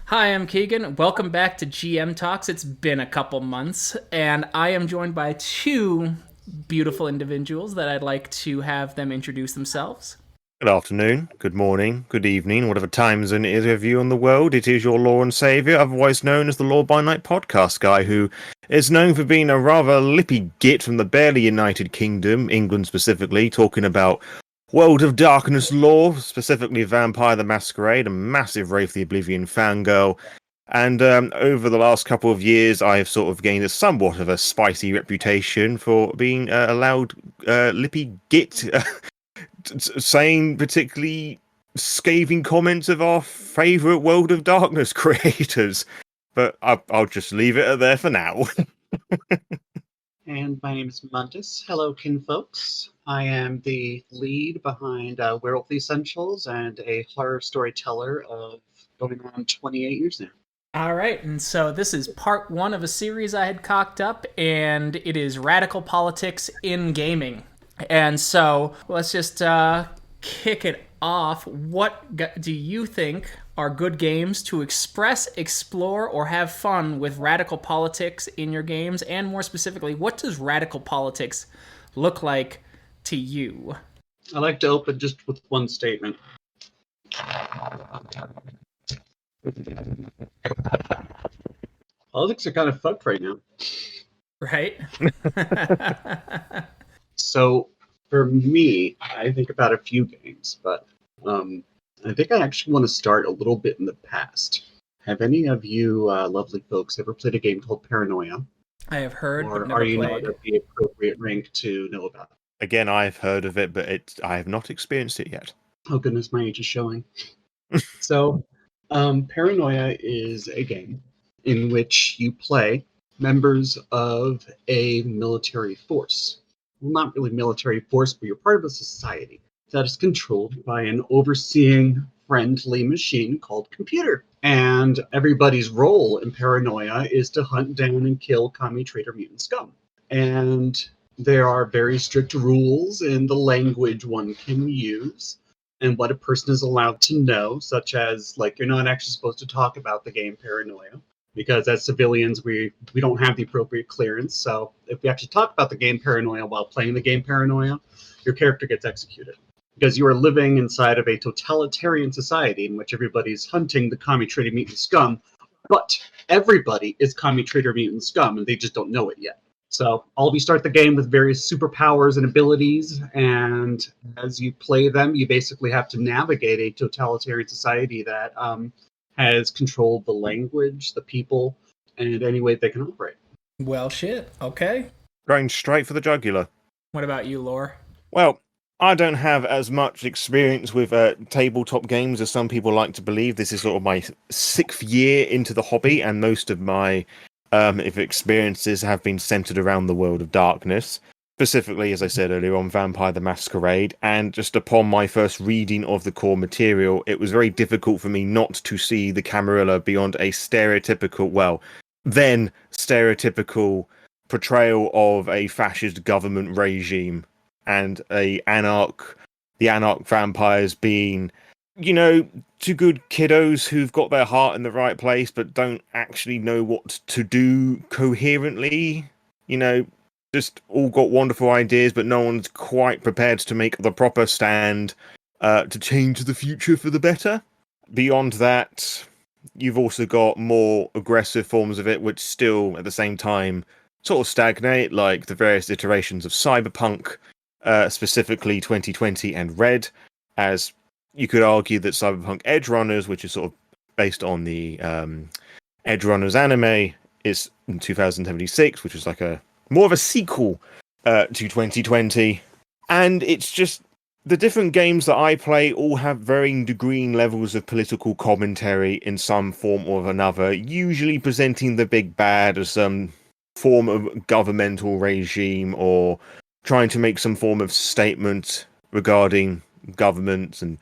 Hi, I'm Keegan. Welcome back to GM Talks. It's been a couple months, and I am joined by two beautiful individuals that I'd like to have them introduce themselves. Good afternoon, good morning, good evening, whatever time zone it is of you in the world. It is your Law and Saviour, otherwise known as the Law by Night podcast guy, who is known for being a rather lippy git from the barely United Kingdom, England specifically, talking about World of Darkness lore, specifically Vampire the Masquerade, a massive Wraith the Oblivion fangirl. And over the last couple of years, I have sort of gained a somewhat of a spicy reputation for being a loud, lippy git saying particularly scathing comments of our favourite World of Darkness creators. But I'll just leave it there for now. And my name is Mundus. Hello, kinfolks. I am the lead behind Werewolf Essentials and a horror storyteller of going on 28 years now. All right, and so this is part one of a series I had cocked up, and it is Radical Politics in Gaming. And so let's just kick it off. What do you think are good games to express, explore, or have fun with radical politics in your games? And more specifically, what does radical politics look like to you? I like to open just with one statement. Politics are kind of fucked right now. Right? So for me, I think about a few games, but I think I actually want to start a little bit in the past. Have any of you lovely folks ever played a game called Paranoia? I have heard, or but never are you played. not at the appropriate rank to know about it? Again, I've heard of it, but I have not experienced it yet. Oh goodness, my age is showing. So, Paranoia is a game in which you play members of a military force. Well, not really military force, but you're part of a society that is controlled by an overseeing, friendly machine called computer. And everybody's role in Paranoia is to hunt down and kill commie traitor mutant scum. And there are very strict rules in the language one can use and what a person is allowed to know, such as, like, you're not actually supposed to talk about the game Paranoia, because as civilians, we don't have the appropriate clearance. So if we actually talk about the game Paranoia while playing the game Paranoia, your character gets executed. Because you are living inside of a totalitarian society in which everybody's hunting the commie traitor mutant scum, but everybody is commie traitor mutant scum, and they just don't know it yet. So all of you start the game with various superpowers and abilities, and as you play them, you basically have to navigate a totalitarian society that has controlled the language, the people, and any way they can operate. Well, shit. Okay. Going straight for the jugular. What about you, Lore? Well, I don't have as much experience with tabletop games as some people like to believe. This is sort of my 6th year into the hobby, and most of my experiences have been centered around the World of Darkness. Specifically, as I said earlier, on Vampire the Masquerade, and just upon my first reading of the core material, it was very difficult for me not to see the Camarilla beyond a stereotypical portrayal of a fascist government regime and the anarch vampires being, two good kiddos who've got their heart in the right place but don't actually know what to do coherently. Just all got wonderful ideas, but no one's quite prepared to make the proper stand to change the future for the better. Beyond that, you've also got more aggressive forms of it, which still, at the same time, sort of stagnate, like the various iterations of Cyberpunk, specifically 2020 and Red, as you could argue that Cyberpunk Edge Runners, which is sort of based on the Edge Runners anime, is in 2076, which is like more of a sequel to 2020. And it's just the different games that I play all have varying degree levels of political commentary in some form or another, usually presenting the big bad as some form of governmental regime or trying to make some form of statement regarding governments and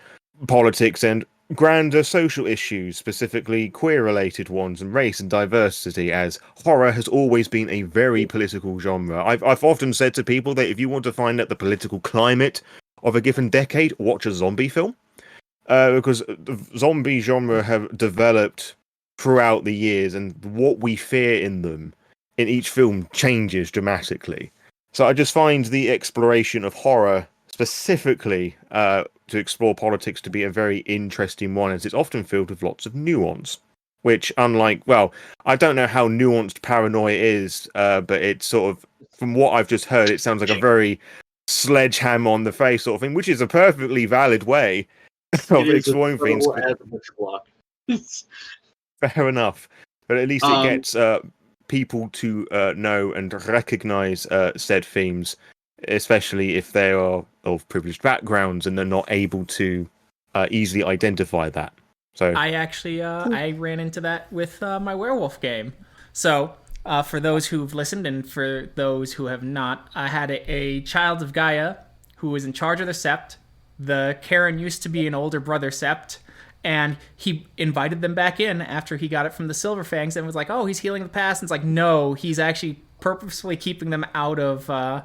politics and grander social issues, specifically queer-related ones and race and diversity, as horror has always been a very political genre. I've often said to people that if you want to find out the political climate of a given decade, watch a zombie film, because the zombie genre have developed throughout the years, and what we fear in them in each film changes dramatically. So I just find the exploration of horror specifically to explore politics to be a very interesting one, as it's often filled with lots of nuance. Which, unlike, well, I don't know how nuanced paranoia is, but it's sort of, from what I've just heard, it sounds like a very sledgehammer on the face sort of thing, which is a perfectly valid way of exploring things. Fair enough, but at least it gets people to know and recognize said themes, especially if they are of privileged backgrounds and they're not able to easily identify that. So I actually I ran into that with my werewolf game. So for those who've listened and for those who have not, I had a child of Gaia who was in charge of the Sept. The Karen used to be an older brother Sept, and he invited them back in after he got it from the Silver Fangs and was like, oh, he's healing the past. And it's like, no, he's actually purposefully keeping them out of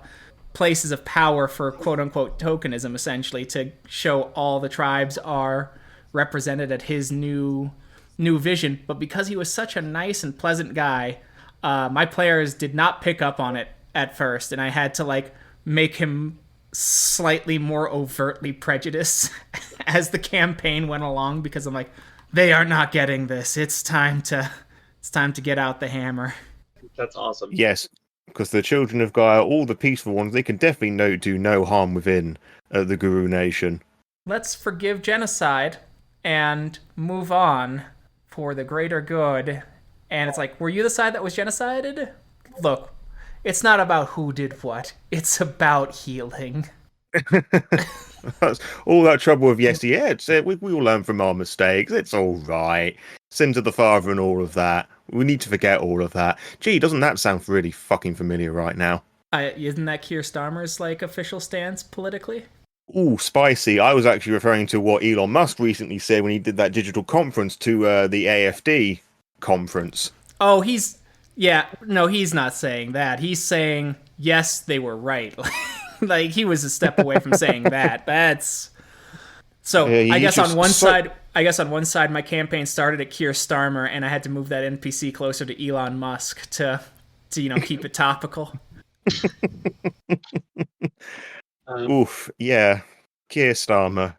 places of power for quote-unquote tokenism, essentially, to show all the tribes are represented at his new vision. But because he was such a nice and pleasant guy, my players did not pick up on it at first, and I had to like make him slightly more overtly prejudiced as the campaign went along, because I'm like, they are not getting this. It's time to get out the hammer. That's awesome. Yes, because the children of Gaia, all the peaceful ones, they can definitely do no harm within the Guru Nation. Let's forgive genocide and move on for the greater good. And it's like, were you the side that was genocided? Look, it's not about who did what. It's about healing. All that trouble with we all learn from our mistakes. It's all right. Sins of the father and all of that. We need to forget all of that. Gee, doesn't that sound really fucking familiar right now? Isn't that Keir Starmer's like official stance politically? Ooh, spicy. I was actually referring to what Elon Musk recently said when he did that digital conference to the AFD conference. Oh, he's not saying that. He's saying, yes, they were right. Like, he was a step away from saying that. That's... So, I guess on one side, my campaign started at Keir Starmer, and I had to move that NPC closer to Elon Musk to keep it topical. Oof, yeah. Keir Starmer.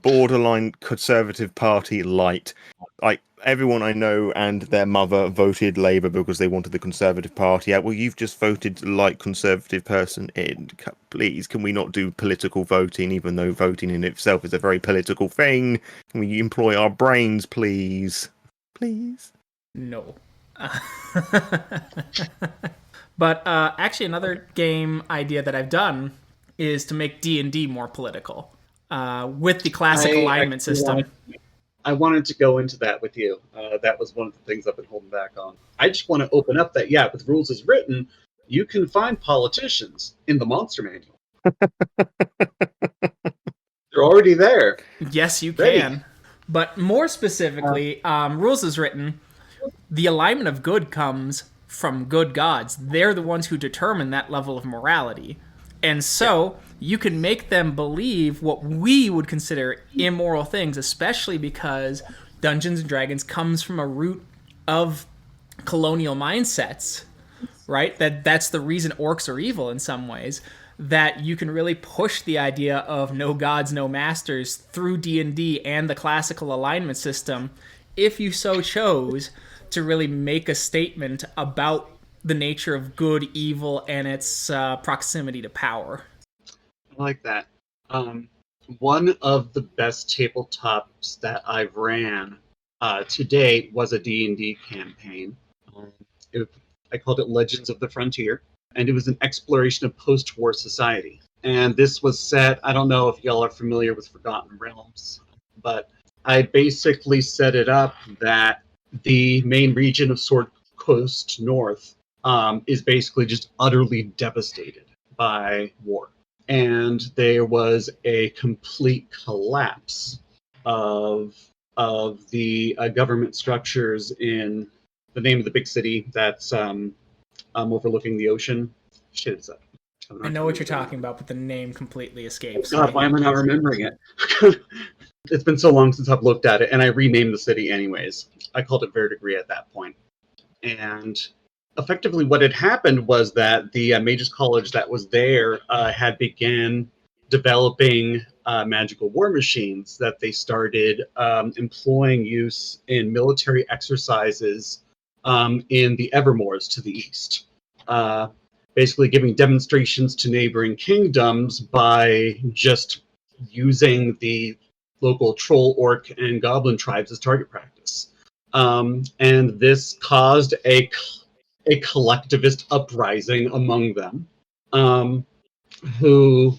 Borderline Conservative Party light. Like, everyone I know and their mother voted Labour because they wanted the Conservative Party out. Well, you've just voted like Conservative person in. Please, can we not do political voting, even though voting in itself is a very political thing? Can we employ our brains, please? Please? No. But actually, another game idea that I've done is to make D&D more political with the classic alignment system. I wanted to go into that with you. That was one of the things I've been holding back on. I just want to open up that, with rules as written, you can find politicians in the monster manual. They're already there. Yes, you can. But more specifically, rules as written, the alignment of good comes from good gods. They're the ones who determine that level of morality. And so you can make them believe what we would consider immoral things, especially because Dungeons & Dragons comes from a root of colonial mindsets, right? That's the reason orcs are evil in some ways, that you can really push the idea of no gods, no masters through D&D and the classical alignment system, if you so chose, to really make a statement about the nature of good, evil, and its proximity to power. I like that. One of the best tabletops that I've ran to date was a D&D campaign. I called it Legends of the Frontier, and it was an exploration of post-war society. And this was set, I don't know if y'all are familiar with Forgotten Realms, but I basically set it up that the main region of Sword Coast North is basically just utterly devastated by war. And there was a complete collapse of the government structures in the name of the big city that's overlooking the ocean. Shit, it's up. I know what you're talking about, but the name completely escapes God, me. why am I not remembering it? it's been so long since I've looked at it, and I renamed the city anyways. I called it Verdigris at that point. And effectively what had happened was that the Mages College that was there had began developing magical war machines that they started employing use in military exercises in the Evermoors to the east. Basically giving demonstrations to neighboring kingdoms by just using the local troll, orc, and goblin tribes as target practice. And this caused a collectivist uprising among them, who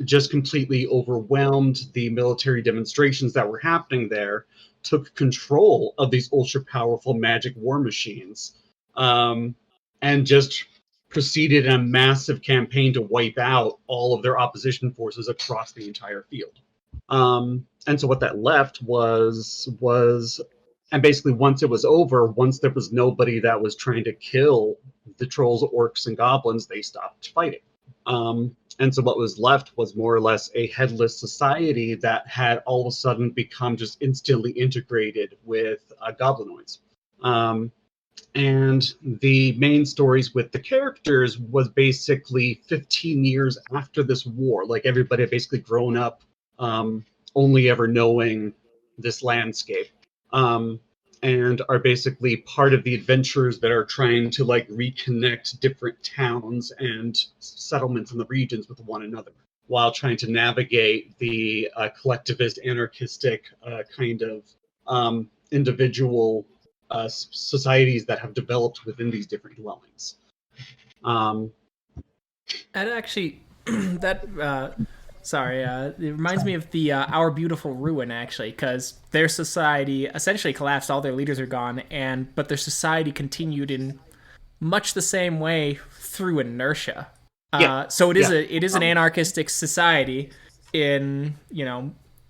just completely overwhelmed the military demonstrations that were happening there, took control of these ultra powerful magic war machines, and just proceeded in a massive campaign to wipe out all of their opposition forces across the entire field. And so what that left was and basically once it was over, once there was nobody that was trying to kill the trolls, orcs, and goblins, they stopped fighting. And so what was left was more or less a headless society that had all of a sudden become just instantly integrated with goblinoids. And the main stories with the characters was basically 15 years after this war. Like everybody had basically grown up only ever knowing this landscape, and are basically part of the adventurers that are trying to like reconnect different towns and settlements in the regions with one another, while trying to navigate the collectivist, anarchistic kind of individual societies that have developed within these different dwellings. And actually, that it reminds me of the Our Beautiful Ruin, actually, because their society essentially collapsed. All their leaders are gone, but their society continued in much the same way through inertia. So it is an anarchistic society in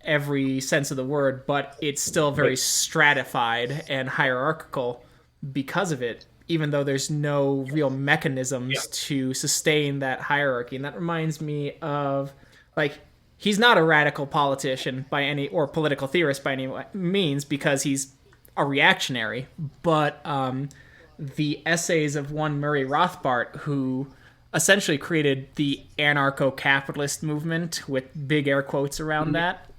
every sense of the word, but it's still very stratified and hierarchical because of it, even though there's no real mechanisms to sustain that hierarchy. And that reminds me of, like, he's not a radical politician or political theorist by any means, because he's a reactionary, but the essays of one Murray Rothbart, who essentially created the anarcho-capitalist movement, with big air quotes around that,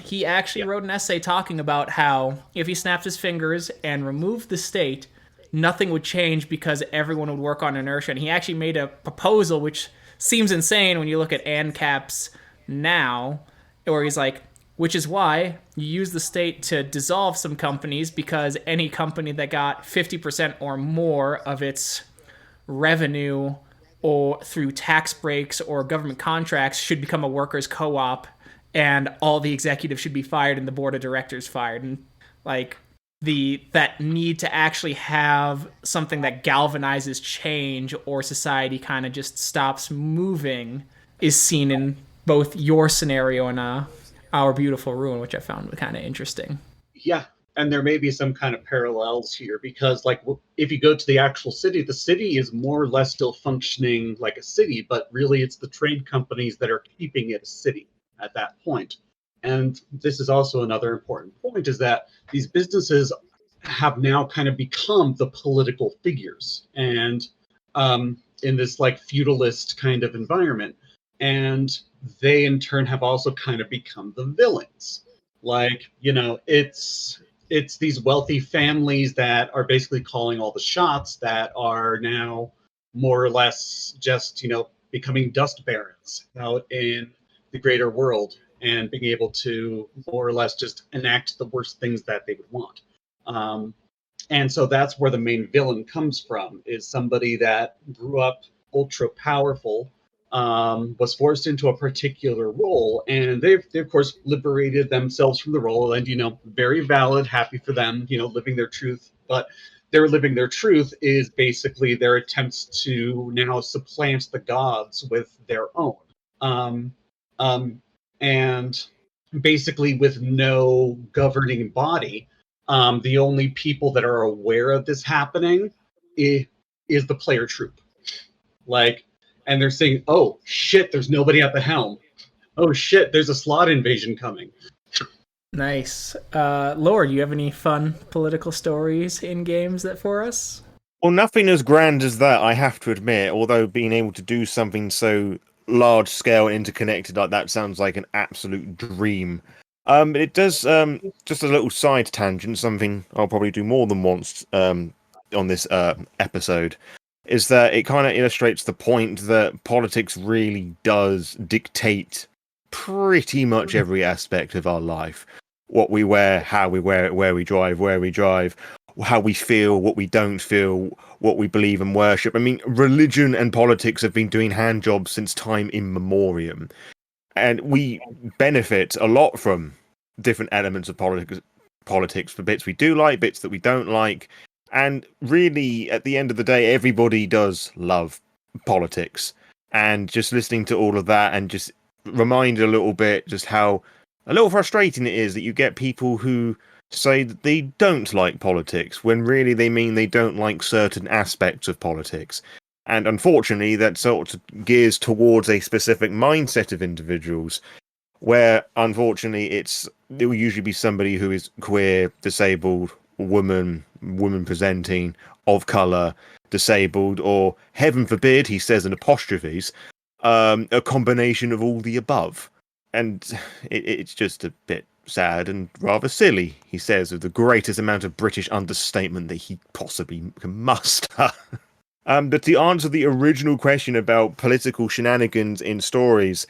he actually wrote an essay talking about how if he snapped his fingers and removed the state, nothing would change because everyone would work on inertia. And he actually made a proposal which seems insane when you look at ANCAPs now, where he's like, which is why you use the state to dissolve some companies, because any company that got 50% or more of its revenue or through tax breaks or government contracts should become a workers' co-op, and all the executives should be fired and the board of directors fired. And like that need to actually have something that galvanizes change, or society kind of just stops moving, is seen in both your scenario and Our Beautiful Ruin, which I found kind of interesting. Yeah, and there may be some kind of parallels here, because like if you go to the actual city, the city is more or less still functioning like a city, but really it's the trade companies that are keeping it a city at that point. And this is also another important point, is that these businesses have now kind of become the political figures, and in this like feudalist kind of environment. And they in turn have also kind of become the villains. Like, it's these wealthy families that are basically calling all the shots, that are now more or less just, becoming dust barons out in the greater world, and being able to more or less just enact the worst things that they would want. And so that's where the main villain comes from, is somebody that grew up ultra powerful, was forced into a particular role, and they of course liberated themselves from the role, and very valid, happy for them, living their truth. But their living their truth is basically their attempts to now supplant the gods with their own, and basically with no governing body. The only people that are aware of this happening is the player troop. Like, and they're saying, oh shit, there's nobody at the helm. Oh shit, there's a slot invasion coming. Nice. Laura, do you have any fun political stories in games that for us? Well, nothing as grand as that, I have to admit, although being able to do something so large scale and interconnected like that sounds like an absolute dream. It does, just a little side tangent, something I'll probably do more than once on this episode, is that it kind of illustrates the point that politics really does dictate pretty much every aspect of our life. What we wear, how we wear it, where we drive, how we feel, what we don't feel, what we believe and worship. I mean, religion and politics have been doing hand jobs since time immemorial, and we benefit a lot from different elements of politics for bits we do like, bits that we don't like. And really, at the end of the day, everybody does love politics. And just listening to all of that and just remind a little bit just how a little frustrating it is that you get people who say that they don't like politics when really they mean they don't like certain aspects of politics. And unfortunately, that sort of gears towards a specific mindset of individuals where, unfortunately, it will usually be somebody who is queer, disabled, woman presenting, of color, disabled, or heaven forbid, he says in apostrophes, a combination of all the above. And it's just a bit sad and rather silly, he says, with the greatest amount of British understatement that he possibly can muster. But to answer the original question about political shenanigans in stories,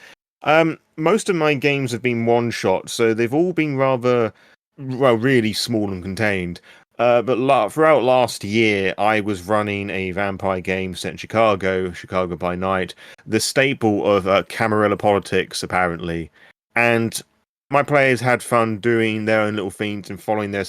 most of my games have been one-shot, so they've all been rather, well, really small and contained. But throughout last year, I was running a vampire game set in Chicago by night, the staple of Camarilla politics, apparently. And my players had fun doing their own little things and following their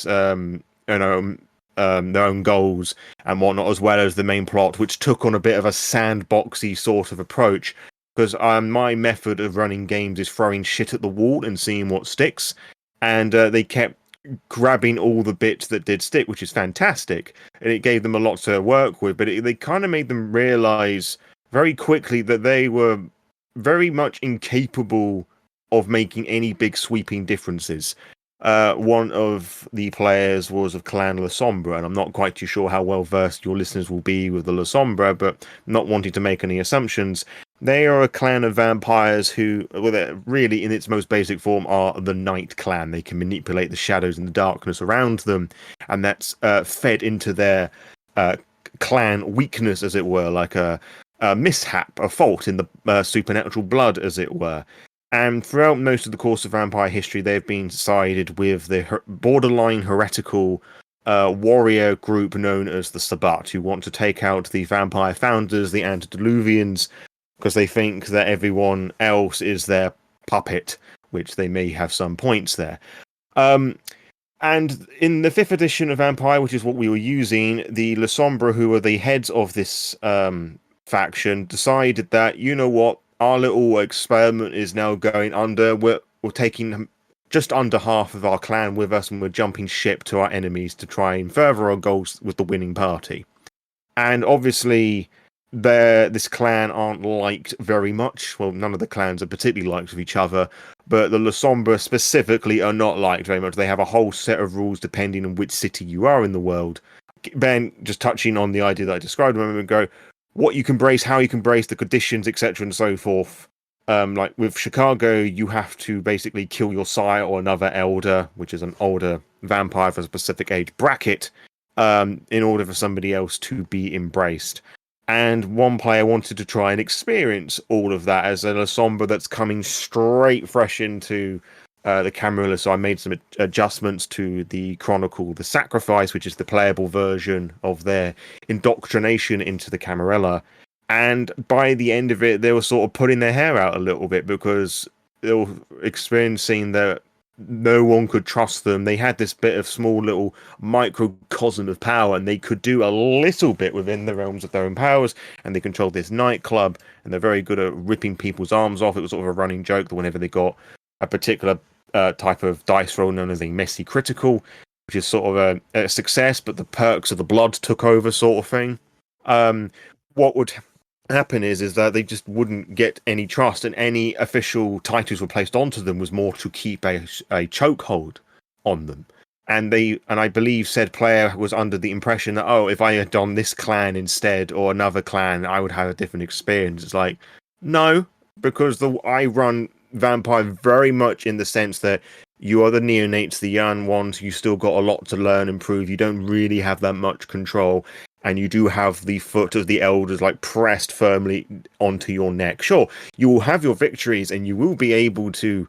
own goals and whatnot, as well as the main plot, which took on a bit of a sandboxy sort of approach. Because my method of running games is throwing shit at the wall and seeing what sticks. And they kept grabbing all the bits that did stick, which is fantastic. And it gave them a lot to work with. But they kind of made them realize very quickly that they were very much incapable of making any big sweeping differences. One of the players was of Clan La Sombra, and I'm not quite too sure how well versed your listeners will be with the La Sombra, but not wanting to make any assumptions, they are a clan of vampires who, well, really in its most basic form, are the Night Clan. They can manipulate the shadows and the darkness around them, and that's fed into their clan weakness, as it were, like a mishap, a fault in the supernatural blood, as it were. And throughout most of the course of vampire history, they've been sided with the borderline heretical warrior group known as the Sabbat, who want to take out the vampire founders, the antediluvians, because they think that everyone else is their puppet, which they may have some points there. And in the 5th edition of Vampire, which is what we were using, the La Sombra, who are the heads of this faction, decided that, you know what, our little experiment is now going under. We're taking just under half of our clan with us, and we're jumping ship to our enemies to try and further our goals with the winning party. And obviously, this clan aren't liked very much. Well, none of the clans are particularly liked with each other, but the La Sombra specifically are not liked very much. They have a whole set of rules depending on which city you are in the world. Ben, just touching on the idea that I described a moment ago, what you can brace, how you can brace, the conditions, etc., and so forth. Like with Chicago, you have to basically kill your sire or another elder, which is an older vampire for a specific age bracket, in order for somebody else to be embraced. And one player wanted to try and experience all of that as a La Sombra that's coming straight fresh into the Camarilla. So I made some adjustments to the Chronicle, the Sacrifice, which is the playable version of their indoctrination into the Camarilla. And by the end of it, they were sort of putting their hair out a little bit because they were experiencing that no one could trust them. They had this bit of small little microcosm of power, and they could do a little bit within the realms of their own powers, and they controlled this nightclub, and they're very good at ripping people's arms off. It was sort of a running joke that whenever they got a particular type of dice roll known as a messy critical, which is sort of a success, but the perks of the blood took over sort of thing. What would happen is that they just wouldn't get any trust, and any official titles were placed onto them was more to keep a chokehold on them. And I believe said player was under the impression that, oh, if I had done this clan instead or another clan, I would have a different experience. It's like, no, because I run Vampire very much in the sense that you are the neonates, the young ones. You still got a lot to learn and prove. You don't really have that much control, and you do have the foot of the elders like pressed firmly onto your neck. Sure, you will have your victories, and you will be able to,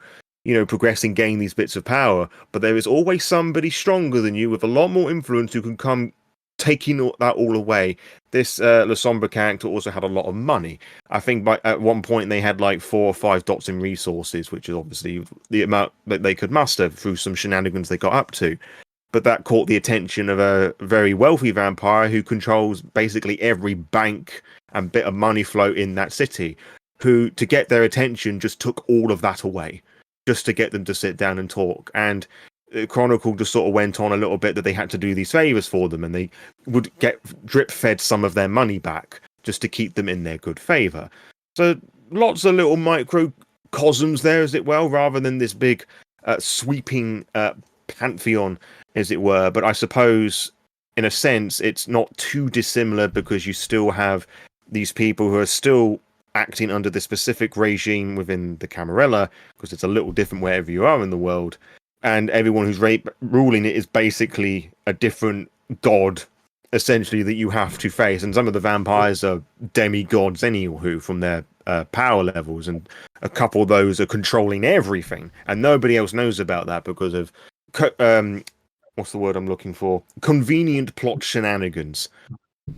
progress and gain these bits of power, but there is always somebody stronger than you with a lot more influence who can come taking that all away. This La Sombra character also had a lot of money. I think at one point they had like 4 or 5 dots in resources, which is obviously the amount that they could muster through some shenanigans they got up to. But that caught the attention of a very wealthy vampire who controls basically every bank and bit of money flow in that city, who, to get their attention, just took all of that away, just to get them to sit down and talk. And Chronicle just sort of went on a little bit that they had to do these favors for them, and they would get drip fed some of their money back just to keep them in their good favor. So lots of little microcosms there, as it will, rather than this big sweeping pantheon, as it were. But I suppose, in a sense, it's not too dissimilar, because you still have these people who are still acting under the specific regime within the Camarilla, because it's a little different wherever you are in the world. And everyone who's ruling it is basically a different god, essentially, that you have to face. And some of the vampires are demigods anywho from their power levels, and a couple of those are controlling everything, and nobody else knows about that because of what's the word I'm looking for? Convenient plot shenanigans.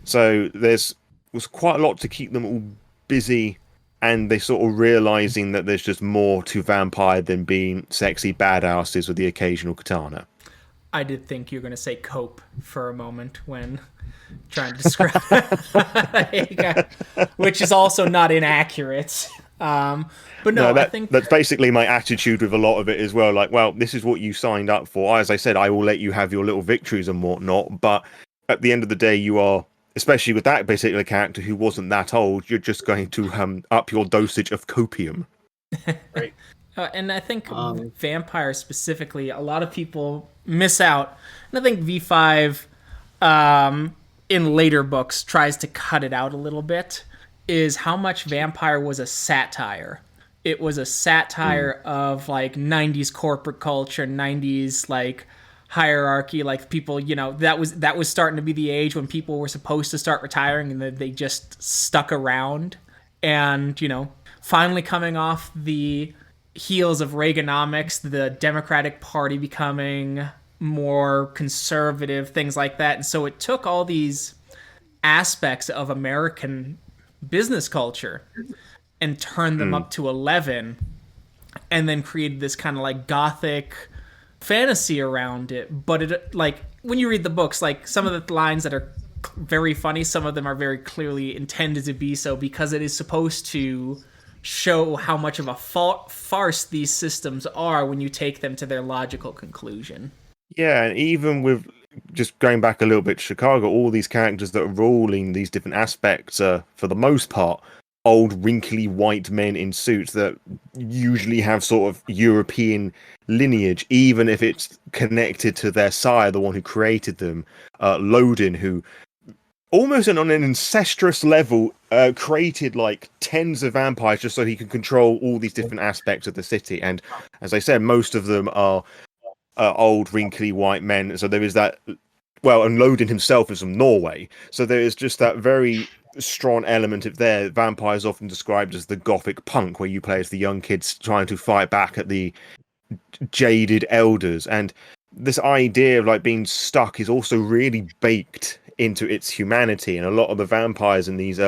So was quite a lot to keep them all busy, and they sort of realizing that there's just more to vampire than being sexy badasses with the occasional katana. I did think you were going to say cope for a moment when trying to describe which is also not inaccurate. But no, I think that's basically my attitude with a lot of it as well. Like, well, this is what you signed up for. As I said, I will let you have your little victories and whatnot, but at the end of the day, you are, especially with that particular character who wasn't that old, you're just going to up your dosage of copium. Right. And I think vampires specifically, a lot of people miss out. And I think V5 in later books tries to cut it out a little bit, is how much vampire was a satire. It was a satire of like 90s corporate culture, 90s like hierarchy, like people, that was starting to be the age when people were supposed to start retiring, and they just stuck around. And finally coming off the heels of Reaganomics, the Democratic Party becoming more conservative, things like that. And so it took all these aspects of American business culture and turned them up to 11, and then created this kind of like gothic fantasy around it. But it, like, when you read the books, like, some of the lines that are very funny, some of them are very clearly intended to be so, because it is supposed to show how much of a farce these systems are when you take them to their logical conclusion. Yeah, and even with just going back a little bit to Chicago, all these characters that are ruling these different aspects are, for the most part, old, wrinkly white men in suits that usually have sort of European lineage, even if it's connected to their sire, the one who created them, Lodin, who almost on an incestuous level created like tens of vampires just so he can control all these different aspects of the city. And as I said, most of them are old, wrinkly white men. So there is that. Well, and Lodin himself is from Norway, so there is just that very strong element of there. Vampires often described as the gothic punk, where you play as the young kids trying to fight back at the jaded elders. And this idea of like being stuck is also really baked into its humanity, and a lot of the vampires in these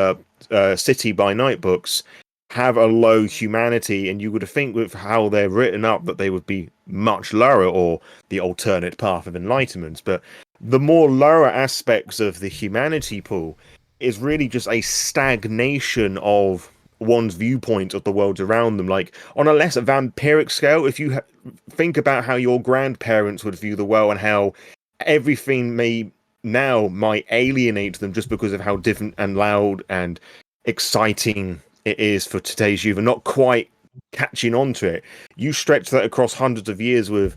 City by Night books have a low humanity, and you would think with how they're written up that they would be much lower, or the alternate path of enlightenment. But the more lower aspects of the humanity pool is really just a stagnation of one's viewpoint of the world around them. Like, on a less vampiric scale, if you think about how your grandparents would view the world, and how everything might alienate them just because of how different and loud and exciting it is for today's youth and not quite catching on to it. You stretch that across hundreds of years with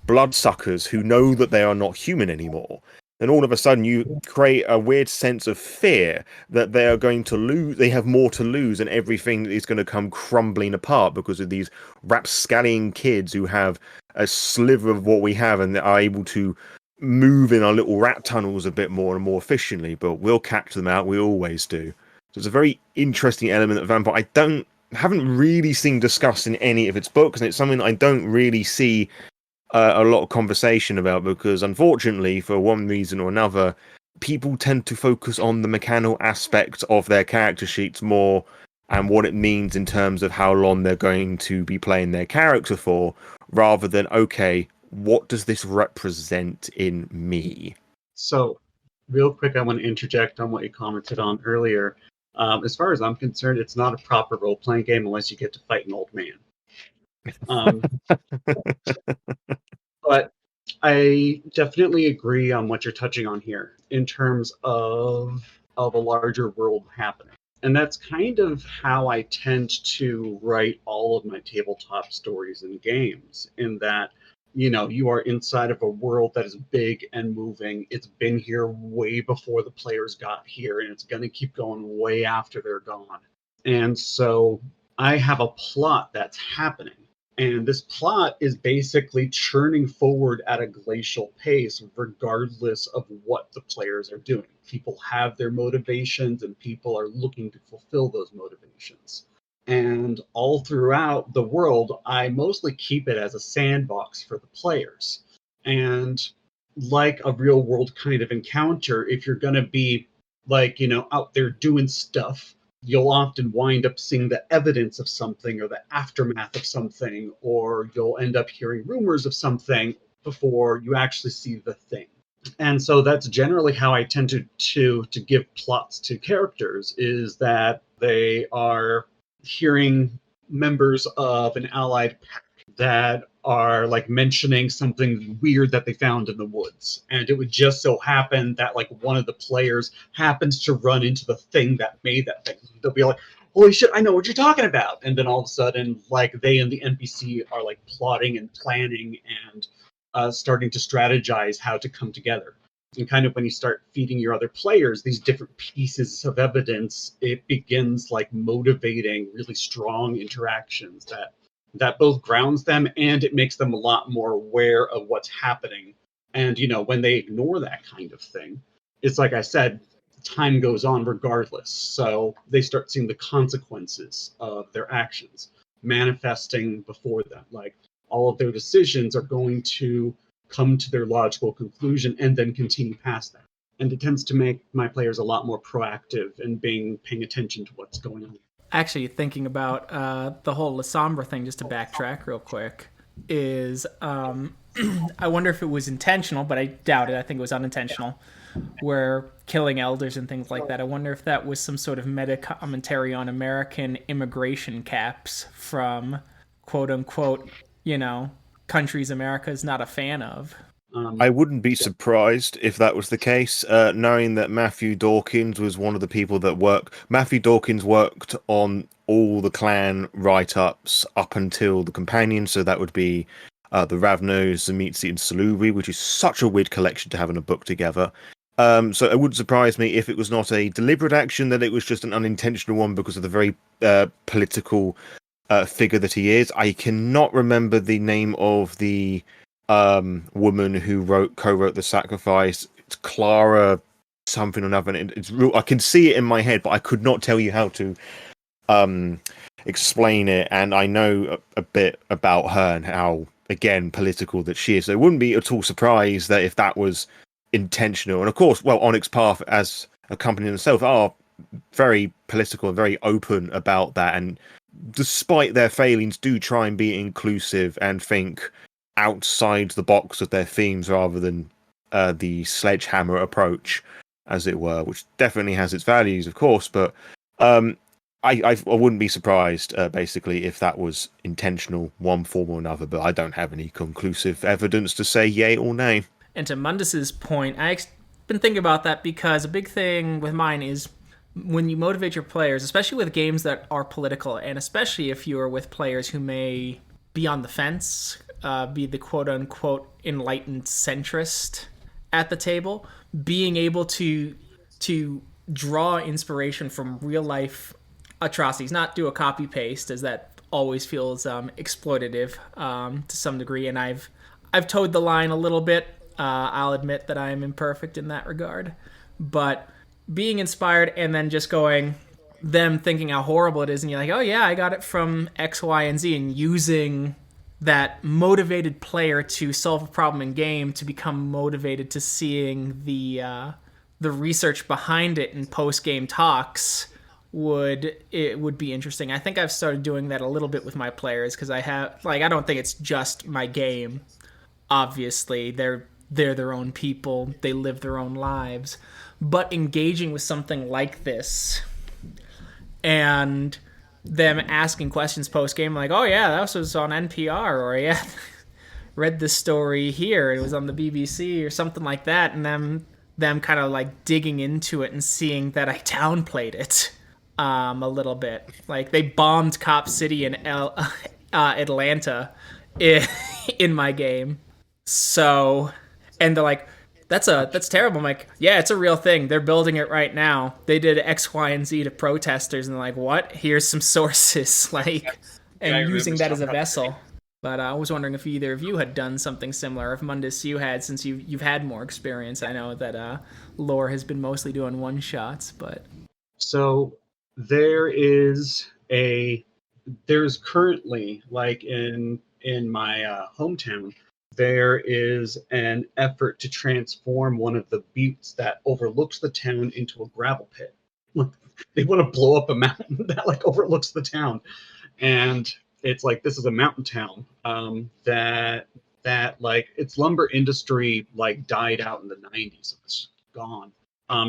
bloodsuckers who know that they are not human anymore. Then all of a sudden you create a weird sense of fear that they are going to lose, they have more to lose, and everything is going to come crumbling apart because of these rapscallion kids who have a sliver of what we have and are able to move in our little rat tunnels a bit more and more efficiently, but we'll catch them out, we always do. So it's a very interesting element of Vampire. Haven't really seen discussed in any of its books, and it's something I don't really see a lot of conversation about because, unfortunately, for one reason or another, people tend to focus on the mechanical aspect of their character sheets more and what it means in terms of how long they're going to be playing their character for, rather than, okay, what does this represent in me? So, real quick, I want to interject on what you commented on earlier. As far as I'm concerned, it's not a proper role-playing game unless you get to fight an old man. But I definitely agree on what you're touching on here in terms of a larger world happening. And that's kind of how I tend to write all of my tabletop stories and games, in that, you know, you are inside of a world that is big and moving. It's been here way before the players got here, and it's going to keep going way after they're gone. And so I have a plot that's happening. And this plot is basically churning forward at a glacial pace, regardless of what the players are doing. People have their motivations, and people are looking to fulfill those motivations. And all throughout the world, I mostly keep it as a sandbox for the players. And like a real world kind of encounter, if you're going to be like, you know, out there doing stuff, you'll often wind up seeing the evidence of something or the aftermath of something, or you'll end up hearing rumors of something before you actually see the thing. And so that's generally how I tend to give plots to characters, is that they are hearing members of an allied pack that are like mentioning something weird that they found in the woods, and it would just so happen that like one of the players happens to run into the thing that made that thing. They'll be like, holy shit, I know what you're talking about. And then all of a sudden, like, they and the NPC are like plotting and planning and starting to strategize how to come together. And kind of when you start feeding your other players these different pieces of evidence, it begins like motivating really strong interactions that both grounds them, and it makes them a lot more aware of what's happening. And, you know, when they ignore that kind of thing, it's like I said, time goes on regardless. So they start seeing the consequences of their actions manifesting before them. Like, all of their decisions are going to come to their logical conclusion and then continue past that. And it tends to make my players a lot more proactive in paying attention to what's going on. Actually, thinking about the whole La Sombra thing, just to backtrack real quick, is I wonder if it was intentional, but I doubt it. I think it was unintentional, where killing elders and things like that. I wonder if that was some sort of meta commentary on American immigration caps from, quote unquote, you know, countries America is not a fan of. I wouldn't be surprised if that was the case, knowing that Matthew Dawkins was one of the people that worked. Matthew Dawkins worked on all the clan write-ups up until the Companion, so that would be the Ravnos, Zamitzi, and Salubri, which is such a weird collection to have in a book together. So it wouldn't surprise me if it was not a deliberate action, that it was just an unintentional one because of the very political figure that he is. I cannot remember the name of the woman who co-wrote The Sacrifice. It's Clara something or another. And it's real. I can see it in my head, but I could not tell you how to explain it. And I know a bit about her and how, again, political that she is. So it wouldn't be at all surprised that if that was intentional. And of course, well, Onyx Path as a company themselves are very political and very open about that. And despite their failings, do try and be inclusive and think outside the box of their themes rather than the sledgehammer approach, as it were, which definitely has its values, of course. But I wouldn't be surprised, basically, if that was intentional, one form or another. But I don't have any conclusive evidence to say yay or nay. And to Mundus's point, I've been thinking about that because a big thing with mine is when you motivate your players, especially with games that are political, and especially if you are with players who may be on the fence, be the quote unquote enlightened centrist at the table, being able to draw inspiration from real life atrocities, not do a copy paste, as that always feels exploitative to some degree. And I've towed the line a little bit. I'll admit that I am imperfect in that regard, but being inspired and then just going, them thinking how horrible it is, and you're like, oh yeah, I got it from X, Y, and Z, and using that motivated player to solve a problem in game to become motivated to seeing the research behind it in post game talks would be interesting. I think I've started doing that a little bit with my players because I don't think it's just my game. Obviously, they're their own people, they live their own lives, but engaging with something like this and them asking questions post game, like, oh yeah, that was on NPR, or yeah, read this story here, it was on the BBC or something like that, and them kind of like digging into it and seeing that I downplayed it a little bit. Like they bombed Cop City in Atlanta in my game, so, and they're like, that's terrible. I'm like, yeah, it's a real thing. They're building it right now. They did X, Y, and Z to protesters, and they're like, what? Here's some sources, like, and using that as a vessel. But I was wondering if either of you had done something similar. If Mundus, you had, since you've had more experience. I know that Lore has been mostly doing one shots, but So there's currently, like in my hometown, there is an effort to transform one of the buttes that overlooks the town into a gravel pit. They want to blow up a mountain that like overlooks the town, and it's like, this is a mountain town that like its lumber industry like died out in the 90s. It's gone.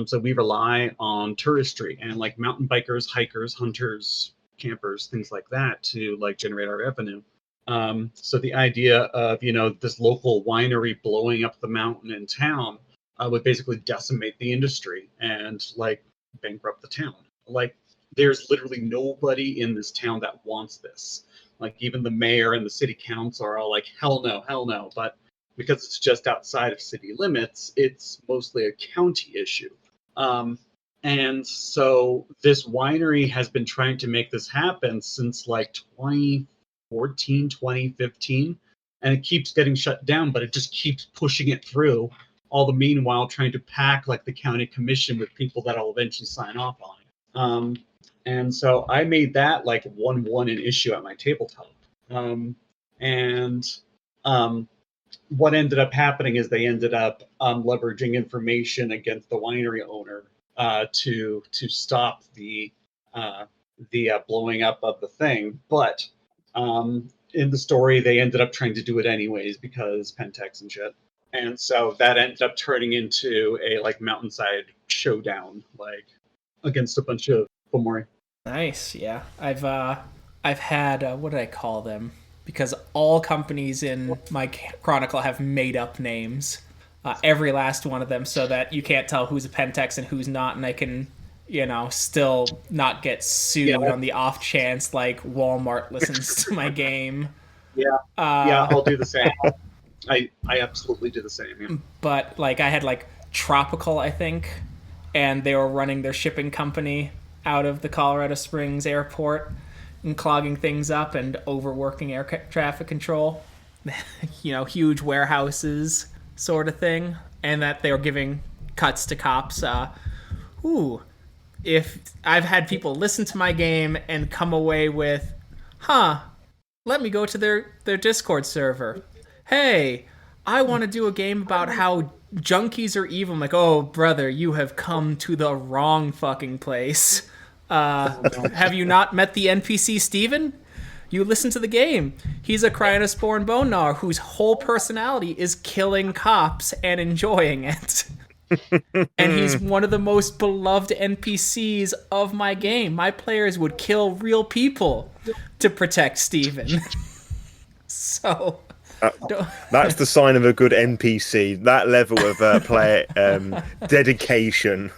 So we rely on touristry and like mountain bikers, hikers, hunters, campers, things like that to like generate our revenue. So the idea of, this local winery blowing up the mountain in town would basically decimate the industry and like bankrupt the town. Like there's literally nobody in this town that wants this. Like even the mayor and the city council are all like, hell no, hell no. But because it's just outside of city limits, it's mostly a county issue. And so this winery has been trying to make this happen since like 2014, 2015, and it keeps getting shut down, but it just keeps pushing it through, all the meanwhile trying to pack like the county commission with people that'll eventually sign off on it. And so I made that like 1-1 an issue at my tabletop. What ended up happening is they ended up leveraging information against the winery owner to stop the blowing up of the thing. But in the story, they ended up trying to do it anyways because Pentex and shit. And so that ended up turning into a like mountainside showdown, like against a bunch of Fomori. Nice, yeah. I've had what did I call them? Because all companies in my chronicle have made up names, every last one of them, so that you can't tell who's a Pentex and who's not, and I can, still not get sued on the off chance like Walmart listens to my game. Yeah, I'll do the same. I absolutely do the same. Yeah. But like I had like Tropical, I think, and they were running their shipping company out of the Colorado Springs airport and clogging things up and overworking air traffic control. Huge warehouses sort of thing, and that they were giving cuts to cops. If I've had people listen to my game and come away with, let me go to their Discord server. Hey, I want to do a game about how junkies are evil. I'm like, oh, brother, you have come to the wrong fucking place. Have you not met the NPC Steven? You listen to the game. He's a Cryonosporan bone gnawer whose whole personality is killing cops and enjoying it. And he's one of the most beloved NPCs of my game. My players would kill real people to protect Steven. So... that's the sign of a good NPC. That level of player dedication.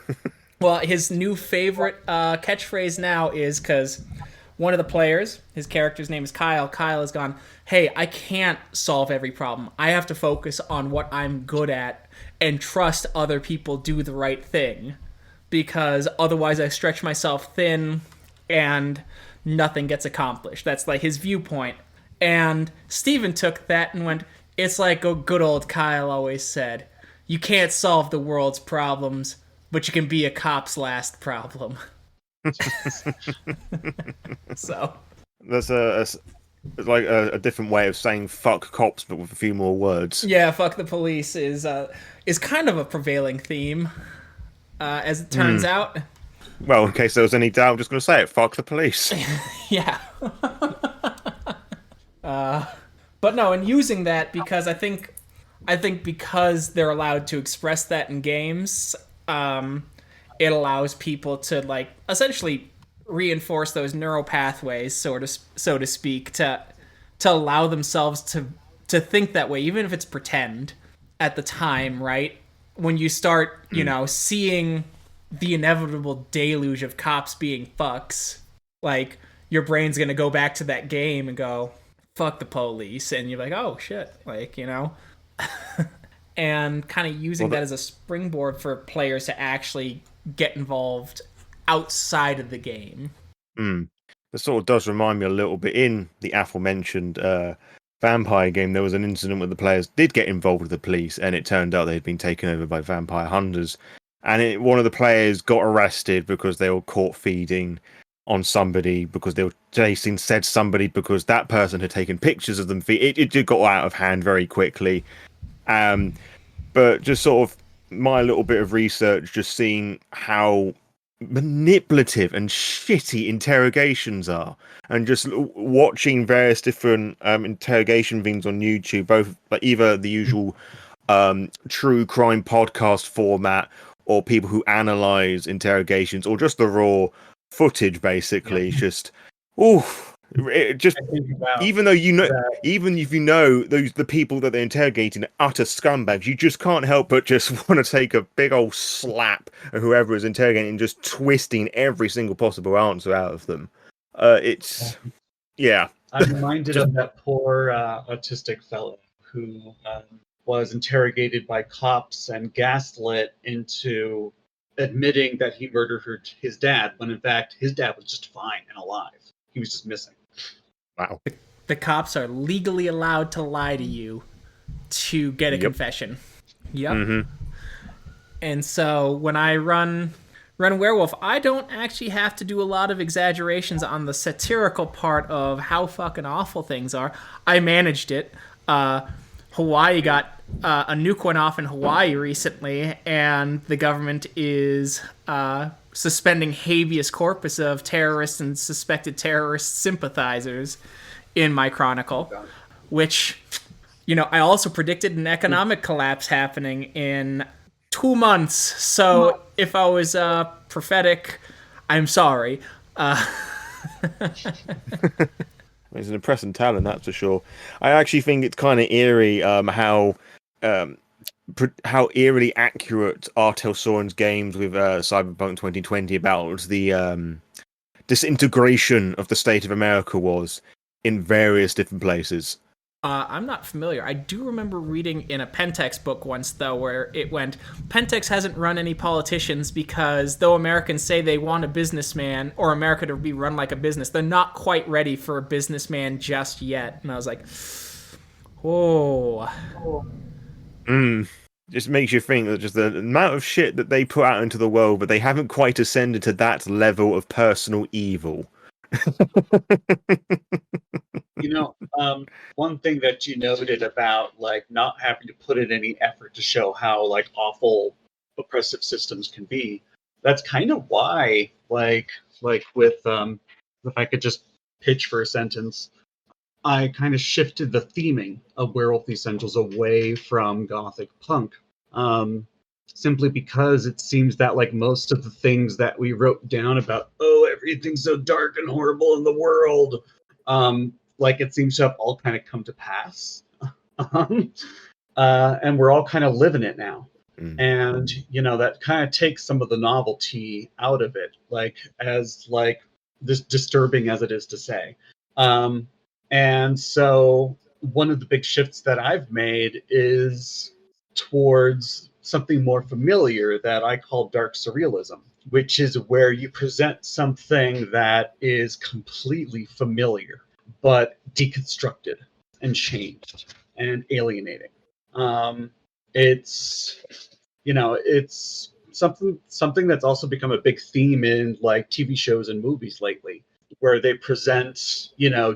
Well, his new favorite catchphrase now is because one of the players, his character's name is Kyle. Kyle has gone, "Hey, I can't solve every problem. I have to focus on what I'm good at and trust other people do the right thing, because otherwise I stretch myself thin and nothing gets accomplished." That's like his viewpoint. And Steven took that and went, "It's like a good old Kyle always said. You can't solve the world's problems, but you can be a cop's last problem." So That's a different way of saying fuck cops, but with a few more words. yeah, fuck the police is kind of a prevailing theme, as it turns out. Well, in case there was any doubt, I'm just going to say it. Fuck the police. Yeah. But no, and using that because I think because they're allowed to express that in games, it allows people to like essentially reinforce those neural pathways, so to speak, to allow themselves to think that way, even if it's pretend at the time, right? When you start, seeing the inevitable deluge of cops being fucks, like your brain's gonna go back to that game and go, fuck the police, and you're like, oh shit, like, and kind of using that as a springboard for players to actually get involved outside of the game. This sort of does remind me a little bit in the aforementioned vampire game. There was an incident where the players did get involved with the police, and it turned out they'd been taken over by vampire hunters. And one of the players got arrested because they were caught feeding on somebody because they were chasing said somebody because that person had taken pictures of them. It did got out of hand very quickly. But just sort of my little bit of research, just seeing how manipulative and shitty interrogations are, and just watching various different interrogation things on YouTube, both like either the usual true crime podcast format or people who analyze interrogations or just the raw footage, basically. Just it just even though even if the people that they're interrogating are utter scumbags, you just can't help but just want to take a big old slap at whoever is interrogating and just twisting every single possible answer out of them. I'm reminded of that poor autistic fellow who was interrogated by cops and gaslit into admitting that he murdered his dad, when in fact his dad was just fine and alive. He was just missing. Wow. The cops are legally allowed to lie to you to get a confession. Yep. Mm-hmm. And so when I run Werewolf, I don't actually have to do a lot of exaggerations on the satirical part of how fucking awful things are. I managed it. Hawaii got a nuke went off in Hawaii recently, and the government is suspending habeas corpus of terrorists and suspected terrorist sympathizers in my chronicle, which, I also predicted an economic collapse happening in 2 months. So if I was prophetic, I'm sorry. He's an impressive talent, that's for sure. I actually think it's kind of eerie how eerily accurate Artel Soren's games with Cyberpunk 2020 about the disintegration of the state of America was in various different places. I'm not familiar. I do remember reading in a Pentex book once, though, where it went, Pentex hasn't run any politicians because though Americans say they want a businessman or America to be run like a business, they're not quite ready for a businessman just yet. And I was like, whoa. Just makes you think that just the amount of shit that they put out into the world, but they haven't quite ascended to that level of personal evil. One thing that you noted about like not having to put in any effort to show how like awful oppressive systems can be, that's kind of why like with if I could just pitch for a sentence, I kind of shifted the theming of Werewolf Essentials away from gothic punk, simply because it seems that like most of the things that we wrote down about, everything's so dark and horrible in the world, like it seems to have all kind of come to pass. And we're all kind of living it now. And that kind of takes some of the novelty out of it, like as like this disturbing as it is to say. And so one of the big shifts that I've made is towards something more familiar that I call dark surrealism, which is where you present something that is completely familiar but deconstructed and changed and alienating. Um, it's it's something that's also become a big theme in like TV shows and movies lately, where they present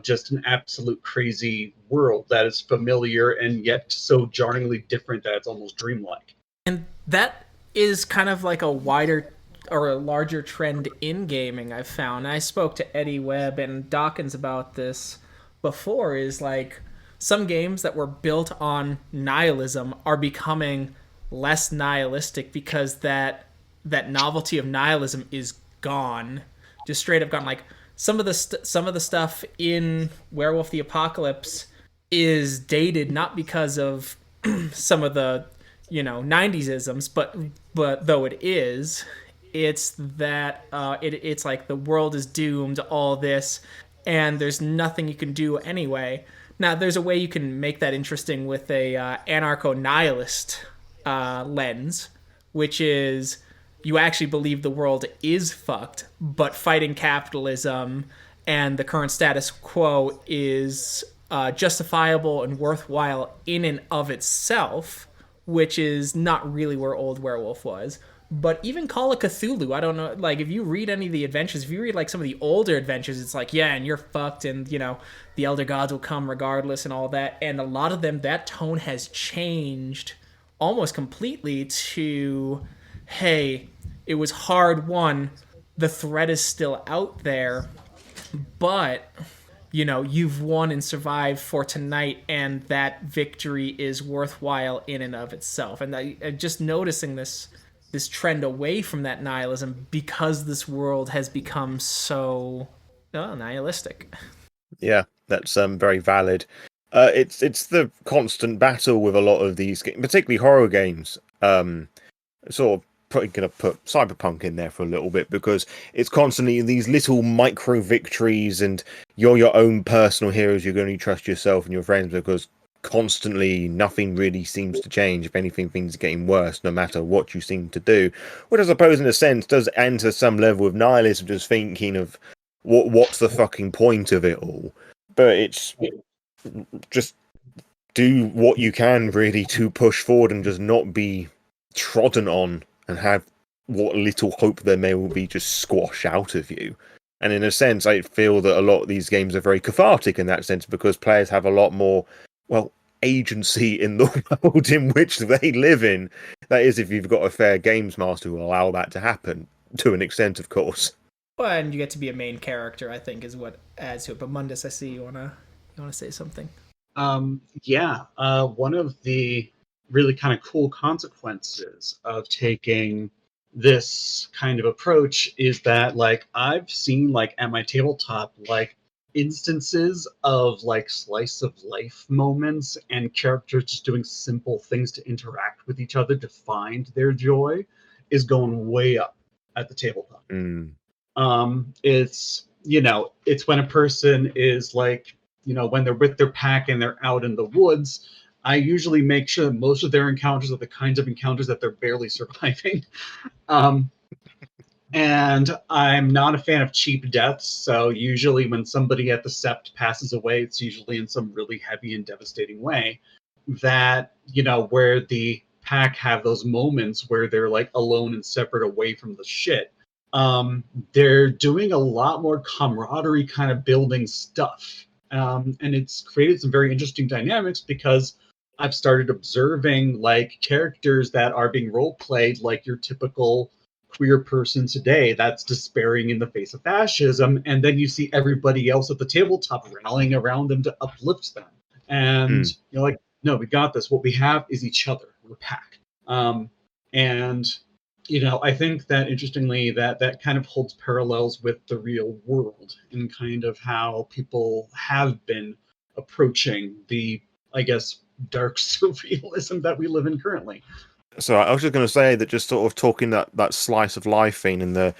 just an absolute crazy world that is familiar and yet so jarringly different that it's almost dreamlike. And that is kind of like a wider or a larger trend in gaming, I've found. I spoke to Eddie Webb and Dawkins about this before, is like some games that were built on nihilism are becoming less nihilistic because that novelty of nihilism is gone. Just straight up gone. Like some of the stuff in Werewolf the Apocalypse is dated not because of some of the 90s isms, but though it is, it's that it's like the world is doomed, all this, and there's nothing you can do anyway. Now there's a way you can make that interesting with a anarcho-nihilist lens, which is you actually believe the world is fucked, but fighting capitalism and the current status quo is justifiable and worthwhile in and of itself, which is not really where Old Werewolf was. But even Call of Cthulhu, I don't know, like if you read any of the adventures, if you read like some of the older adventures, it's like, yeah, and you're fucked, and the Elder Gods will come regardless and all that. And a lot of them, that tone has changed almost completely to, hey, it was hard won, the threat is still out there, but you've won and survived for tonight, and that victory is worthwhile in and of itself. And just noticing this trend away from that nihilism because this world has become so nihilistic. Yeah, that's very valid. It's the constant battle with a lot of these, particularly horror games. Sort of going to put Cyberpunk in there for a little bit because it's constantly these little micro victories, and you're your own personal heroes. You're going to trust yourself and your friends because constantly nothing really seems to change. If anything, things are getting worse no matter what you seem to do, which I suppose in a sense does enter some level of nihilism, just thinking of what's the fucking point of it all. But it's just do what you can really to push forward and just not be trodden on and have what little hope there may be just squash out of you. And in a sense, I feel that a lot of these games are very cathartic in that sense because players have a lot more, well, agency in the world in which they live in. That is, if you've got a fair games master who will allow that to happen, to an extent, of course. Well, and you get to be a main character, I think, is what adds to it. But Mundus, I see you wanna say something. Yeah. One of the really kind of cool consequences of taking this kind of approach is that like I've seen like at my tabletop like instances of like slice of life moments and characters just doing simple things to interact with each other to find their joy is going way up at the tabletop. It's when a person is like when they're with their pack and they're out in the woods, I usually make sure that most of their encounters are the kinds of encounters that they're barely surviving. And I'm not a fan of cheap deaths, so usually when somebody at the sept passes away, it's usually in some really heavy and devastating way that, where the pack have those moments where they're like alone and separate away from the shit. They're doing a lot more camaraderie kind of building stuff. And it's created some very interesting dynamics because I've started observing like characters that are being role played like your typical queer person today that's despairing in the face of fascism, and then you see everybody else at the tabletop rallying around them to uplift them. And you're like, no, we got this. What we have is each other. We're a pack. And I think that interestingly that kind of holds parallels with the real world and kind of how people have been approaching the, I guess, dark surrealism that we live in currently. So I was just going to say that, just sort of talking that slice of life theme and the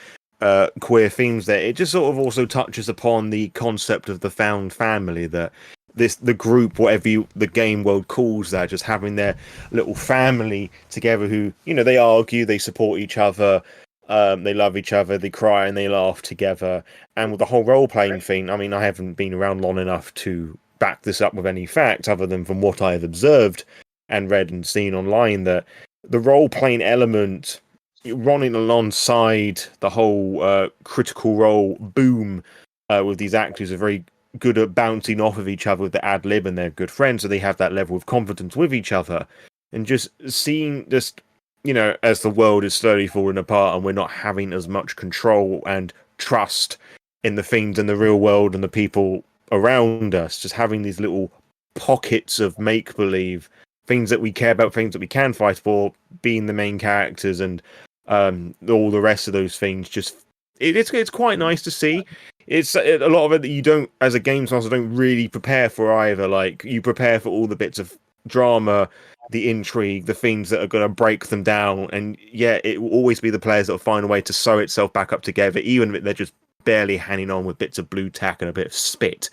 queer themes there, it just sort of also touches upon the concept of the found family, that the group, whatever the game world calls that, just having their little family together who, they argue, they support each other, they love each other, they cry and they laugh together. And with the whole role-playing thing, I mean, I haven't been around long enough to back this up with any facts other than from what I have observed and read and seen online, that the role-playing element running alongside the whole critical role boom with these actors are very good at bouncing off of each other with the ad lib, and they're good friends, so they have that level of confidence with each other. And just seeing as the world is slowly falling apart and we're not having as much control and trust in the things in the real world and the people around us, just having these little pockets of make believe, things that we care about, things that we can fight for, being the main characters, and all the rest of those things. Just it's quite nice to see. It's a lot of it that you don't, as a games master, don't really prepare for either. Like, you prepare for all the bits of drama, the intrigue, the things that are going to break them down, and yeah, it will always be the players that will find a way to sew itself back up together, even if they're just barely hanging on with bits of blue tack and a bit of spit.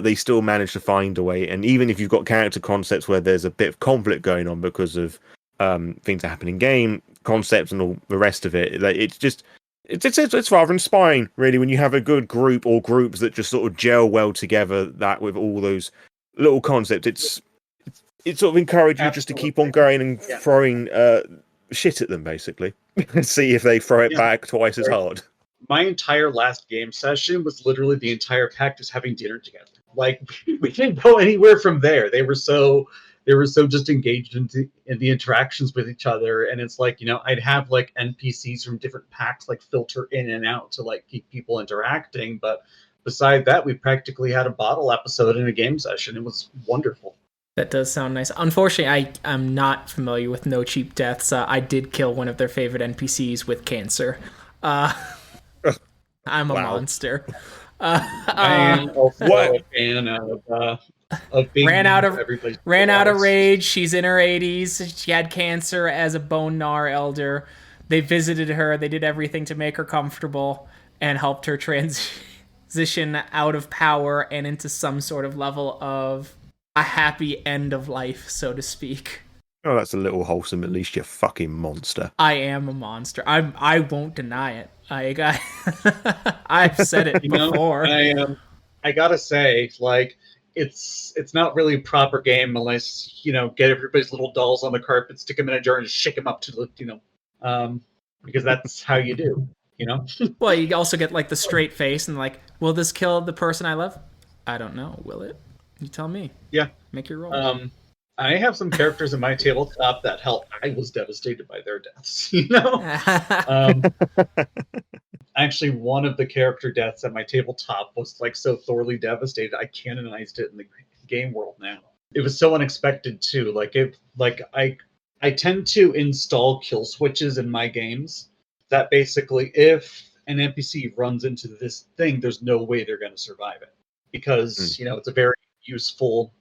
They still manage to find a way. And even if you've got character concepts where there's a bit of conflict going on because of things that happen in game concepts and all the rest of it, it's rather inspiring, really, when you have a good group or groups that just sort of gel well together. That with all those little concepts, it sort of encourages you just to keep on going and throwing shit at them, basically. See if they throw it back twice as hard. My entire last game session was literally the entire pack just having dinner together. Like, we didn't go anywhere from there. They were so just engaged in the interactions with each other. And it's like, I'd have like NPCs from different packs like filter in and out to like keep people interacting. But beside that, we practically had a bottle episode in a game session. It was wonderful. That does sound nice. Unfortunately, I'm not familiar with No Cheap Deaths. I did kill one of their favorite NPCs with cancer. I'm a monster. I am also a fan of being ran out of rage. She's in her 80s. She had cancer as a bone gnar elder. They visited her. They did everything to make her comfortable and helped her transition out of power and into some sort of level of a happy end of life, so to speak. Oh, that's a little wholesome. At least, you fucking monster. I am a monster. I won't deny it. I've said it before. I gotta say, like, it's not really a proper game unless get everybody's little dolls on the carpet, stick them in a jar, and just shake them up to the because that's how you do. Well, you also get like the straight face and like, will this kill the person I love? I don't know. Will it? You tell me. Yeah. Make your roll. I have some characters in my tabletop that I was devastated by their deaths. Actually, one of the character deaths at my tabletop was like so thoroughly devastated, I canonized it in the game world now. It was so unexpected too. I tend to install kill switches in my games that basically, if an NPC runs into this thing, there's no way they're going to survive it, because it's a very useful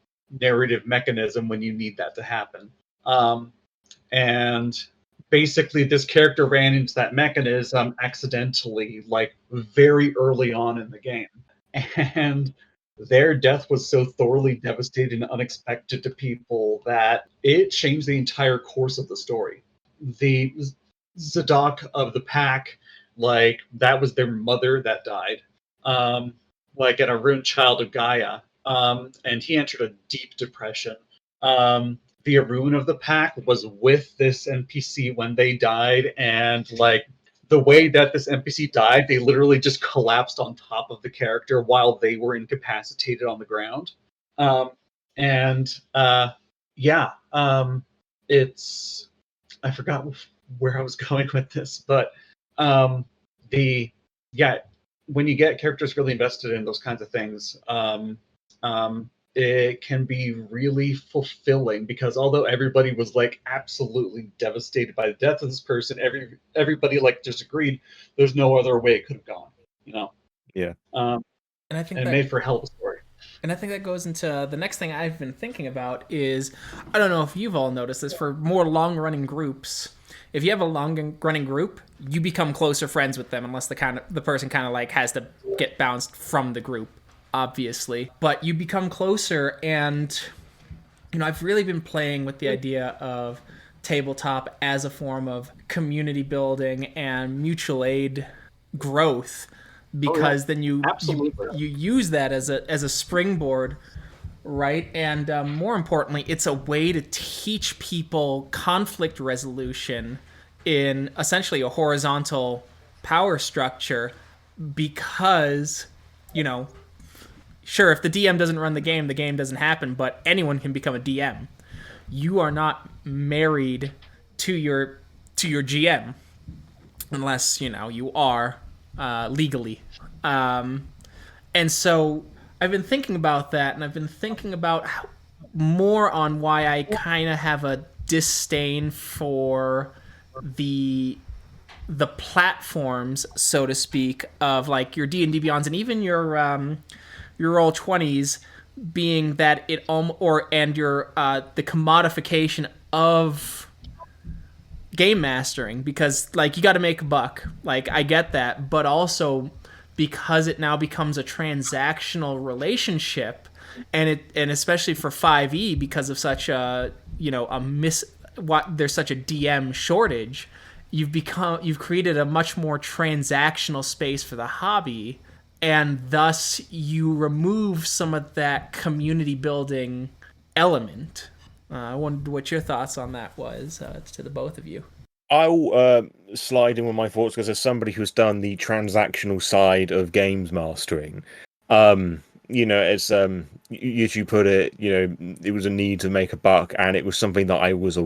narrative mechanism when you need that to happen. And basically, this character ran into that mechanism accidentally, like very early on in the game. And their death was so thoroughly devastating and unexpected to people that it changed the entire course of the story. The Zadok of the pack, like, that was their mother that died. Like an Arun child of Gaia. And he entered a deep depression. The Arun of the pack was with this NPC when they died, and like the way that this NPC died, they literally just collapsed on top of the character while they were incapacitated on the ground. It's, I forgot where I was going with this, but when you get characters really invested in those kinds of things, it can be really fulfilling, because although everybody was like absolutely devastated by the death of this person, everybody like just agreed there's no other way it could have gone, Yeah. And I think it made for a hell of a story. And I think that goes into the next thing I've been thinking about is, I don't know if you've all noticed this, for more long running groups, if you have a long running group, you become closer friends with them unless the person kind of like has to get bounced from the group, obviously. But you become closer, and I've really been playing with the idea of tabletop as a form of community building and mutual aid growth, because then you Absolutely. you use that as a springboard, right? And more importantly, it's a way to teach people conflict resolution in essentially a horizontal power structure, because you know sure, if the DM doesn't run the game doesn't happen, but anyone can become a DM. You are not married to your GM unless, you are legally. And so I've been thinking about that, and I've been thinking about more on why I kind of have a disdain for the platforms, so to speak, of like your D&D Beyonds and even your Roll20s, being that it and your the commodification of game mastering, because like you got to make a buck. Like I get that, but also because it now becomes a transactional relationship, and especially for 5e, because of such a there's such a DM shortage, you've created a much more transactional space for the hobby, and thus you remove some of that community building element. I wondered what your thoughts on that was, to the both of you. I'll slide in with my thoughts because as somebody who's done the transactional side of games mastering, it's as you put it, it was a need to make a buck, and it was something that I was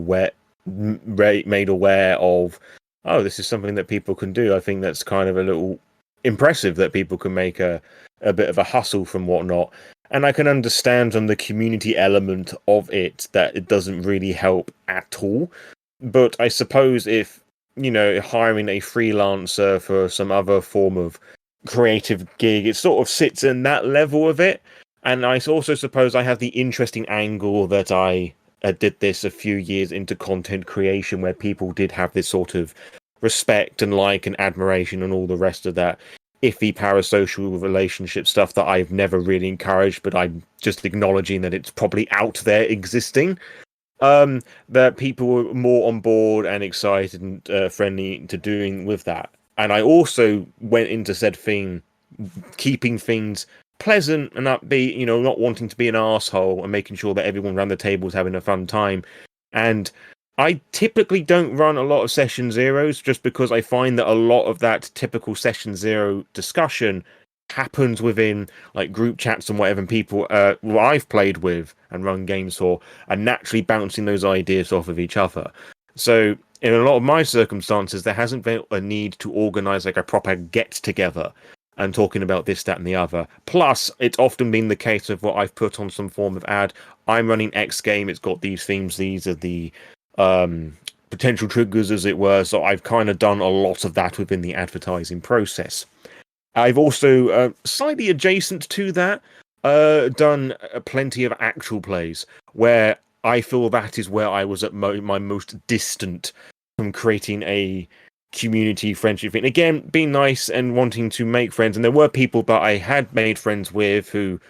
made aware of. Oh, this is something that people can do. I think that's kind of a little impressive that people can make a bit of a hustle from whatnot. And I can understand from the community element of it that it doesn't really help at all. But I suppose if, hiring a freelancer for some other form of creative gig, it sort of sits in that level of it. And I also suppose I have the interesting angle that I did this a few years into content creation, where people did have this sort of respect and like and admiration and all the rest of that iffy parasocial relationship stuff that I've never really encouraged, but I'm just acknowledging that it's probably out there existing. That people were more on board and excited and friendly to doing with that. And I also went into said thing, keeping things pleasant and upbeat, not wanting to be an asshole and making sure that everyone around the table is having a fun time. And I typically don't run a lot of session zeros, just because I find that a lot of that typical session zero discussion happens within like group chats and whatever, and people who I've played with and run games for are naturally bouncing those ideas off of each other. So in a lot of my circumstances, there hasn't been a need to organize like a proper get together and talking about this, that, and the other. Plus, it's often been the case of what I've put on some form of ad. I'm running X game. It's got these themes. These are the potential triggers, as it were. So I've kind of done a lot of that within the advertising process. I've also, slightly adjacent to that, done plenty of actual plays, where I feel that is where I was at my most distant from creating a community friendship thing. Again, being nice and wanting to make friends, and there were people that I had made friends with who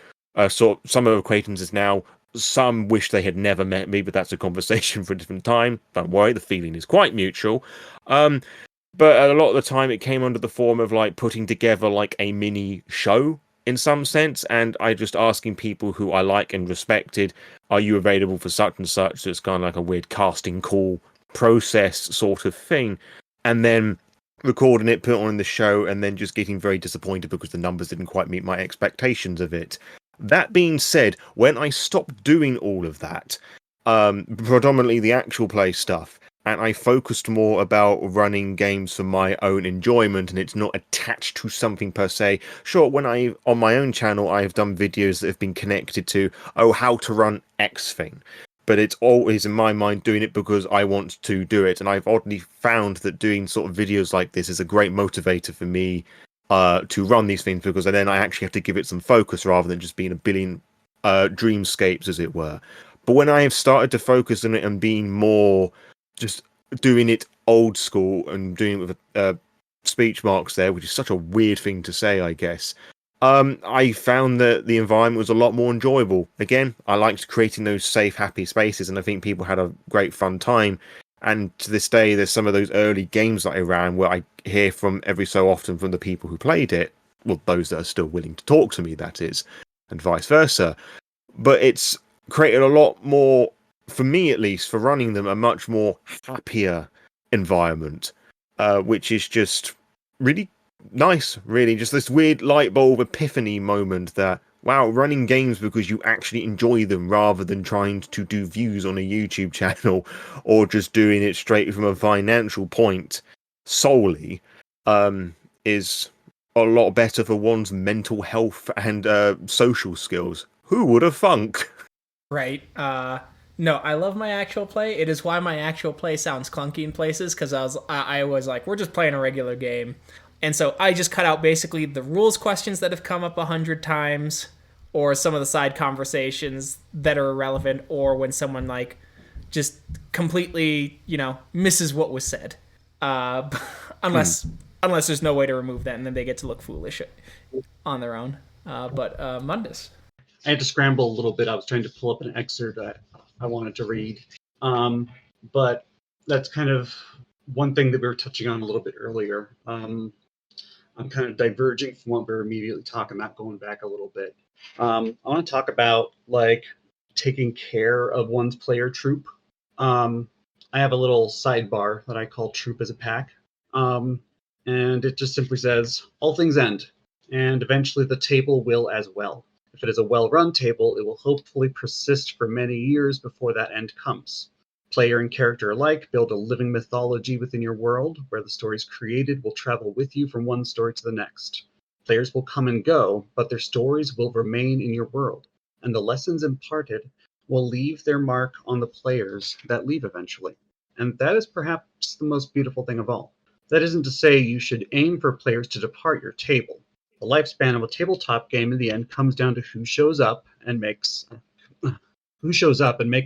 some of acquaintances now. Some wish they had never met me, but that's a conversation for a different time. Don't worry, the feeling is quite mutual. But a lot of the time it came under the form of like putting together like a mini show in some sense, and I just asking people who I like and respected, are you available for such and such? So it's kind of like a weird casting call process sort of thing. And then recording it, put it on the show, and then just getting very disappointed because the numbers didn't quite meet my expectations of it. That being said, when I stopped doing all of that, predominantly the actual play stuff, and I focused more about running games for my own enjoyment, and it's not attached to something per se. Sure, when on my own channel, I've done videos that have been connected to, how to run X thing. But it's always in my mind doing it because I want to do it. And I've oddly found that doing sort of videos like this is a great motivator for me to run these things, because then I actually have to give it some focus rather than just being a billion dreamscapes, as it were. But when I have started to focus on it and being more just doing it old school and doing it with speech marks there, which is such a weird thing to say, I guess. I found that the environment was a lot more enjoyable. Again, I liked creating those safe, happy spaces, and I think people had a great fun time. And to this day, there's some of those early games that I ran where I hear from every so often from the people who played it, well, those that are still willing to talk to me, that is, and vice versa. But it's created a lot more, for me at least, for running them, a much more happier environment, which is just really nice, really. Just this weird light bulb epiphany moment that, wow, running games because you actually enjoy them rather than trying to do views on a YouTube channel or just doing it straight from a financial point solely, is a lot better for one's mental health and social skills. Who would have thunk? Right. No, I love my actual play. It is why my actual play sounds clunky in places, because I was like, we're just playing a regular game. And so I just cut out basically the rules questions that have come up 100 times, or some of the side conversations that are irrelevant, or when someone like just completely, misses what was said. Unless there's no way to remove that, and then they get to look foolish on their own. But Mundus. I had to scramble a little bit. I was trying to pull up an excerpt that I wanted to read. But that's kind of one thing that we were touching on a little bit earlier. I'm kind of diverging from what we were immediately talking about, going back a little bit. I want to talk about like taking care of one's player troop. I have a little sidebar that I call Troop as a Pack. And it just simply says, all things end, and eventually the table will as well. If it is a well-run table, it will hopefully persist for many years before that end comes. Player and character alike build a living mythology within your world, where the stories created will travel with you from one story to the next. Players will come and go, but their stories will remain in your world, and the lessons imparted will leave their mark on the players that leave eventually. And that is perhaps the most beautiful thing of all. That isn't to say you should aim for players to depart your table. The lifespan of a tabletop game in the end comes down to who shows up and making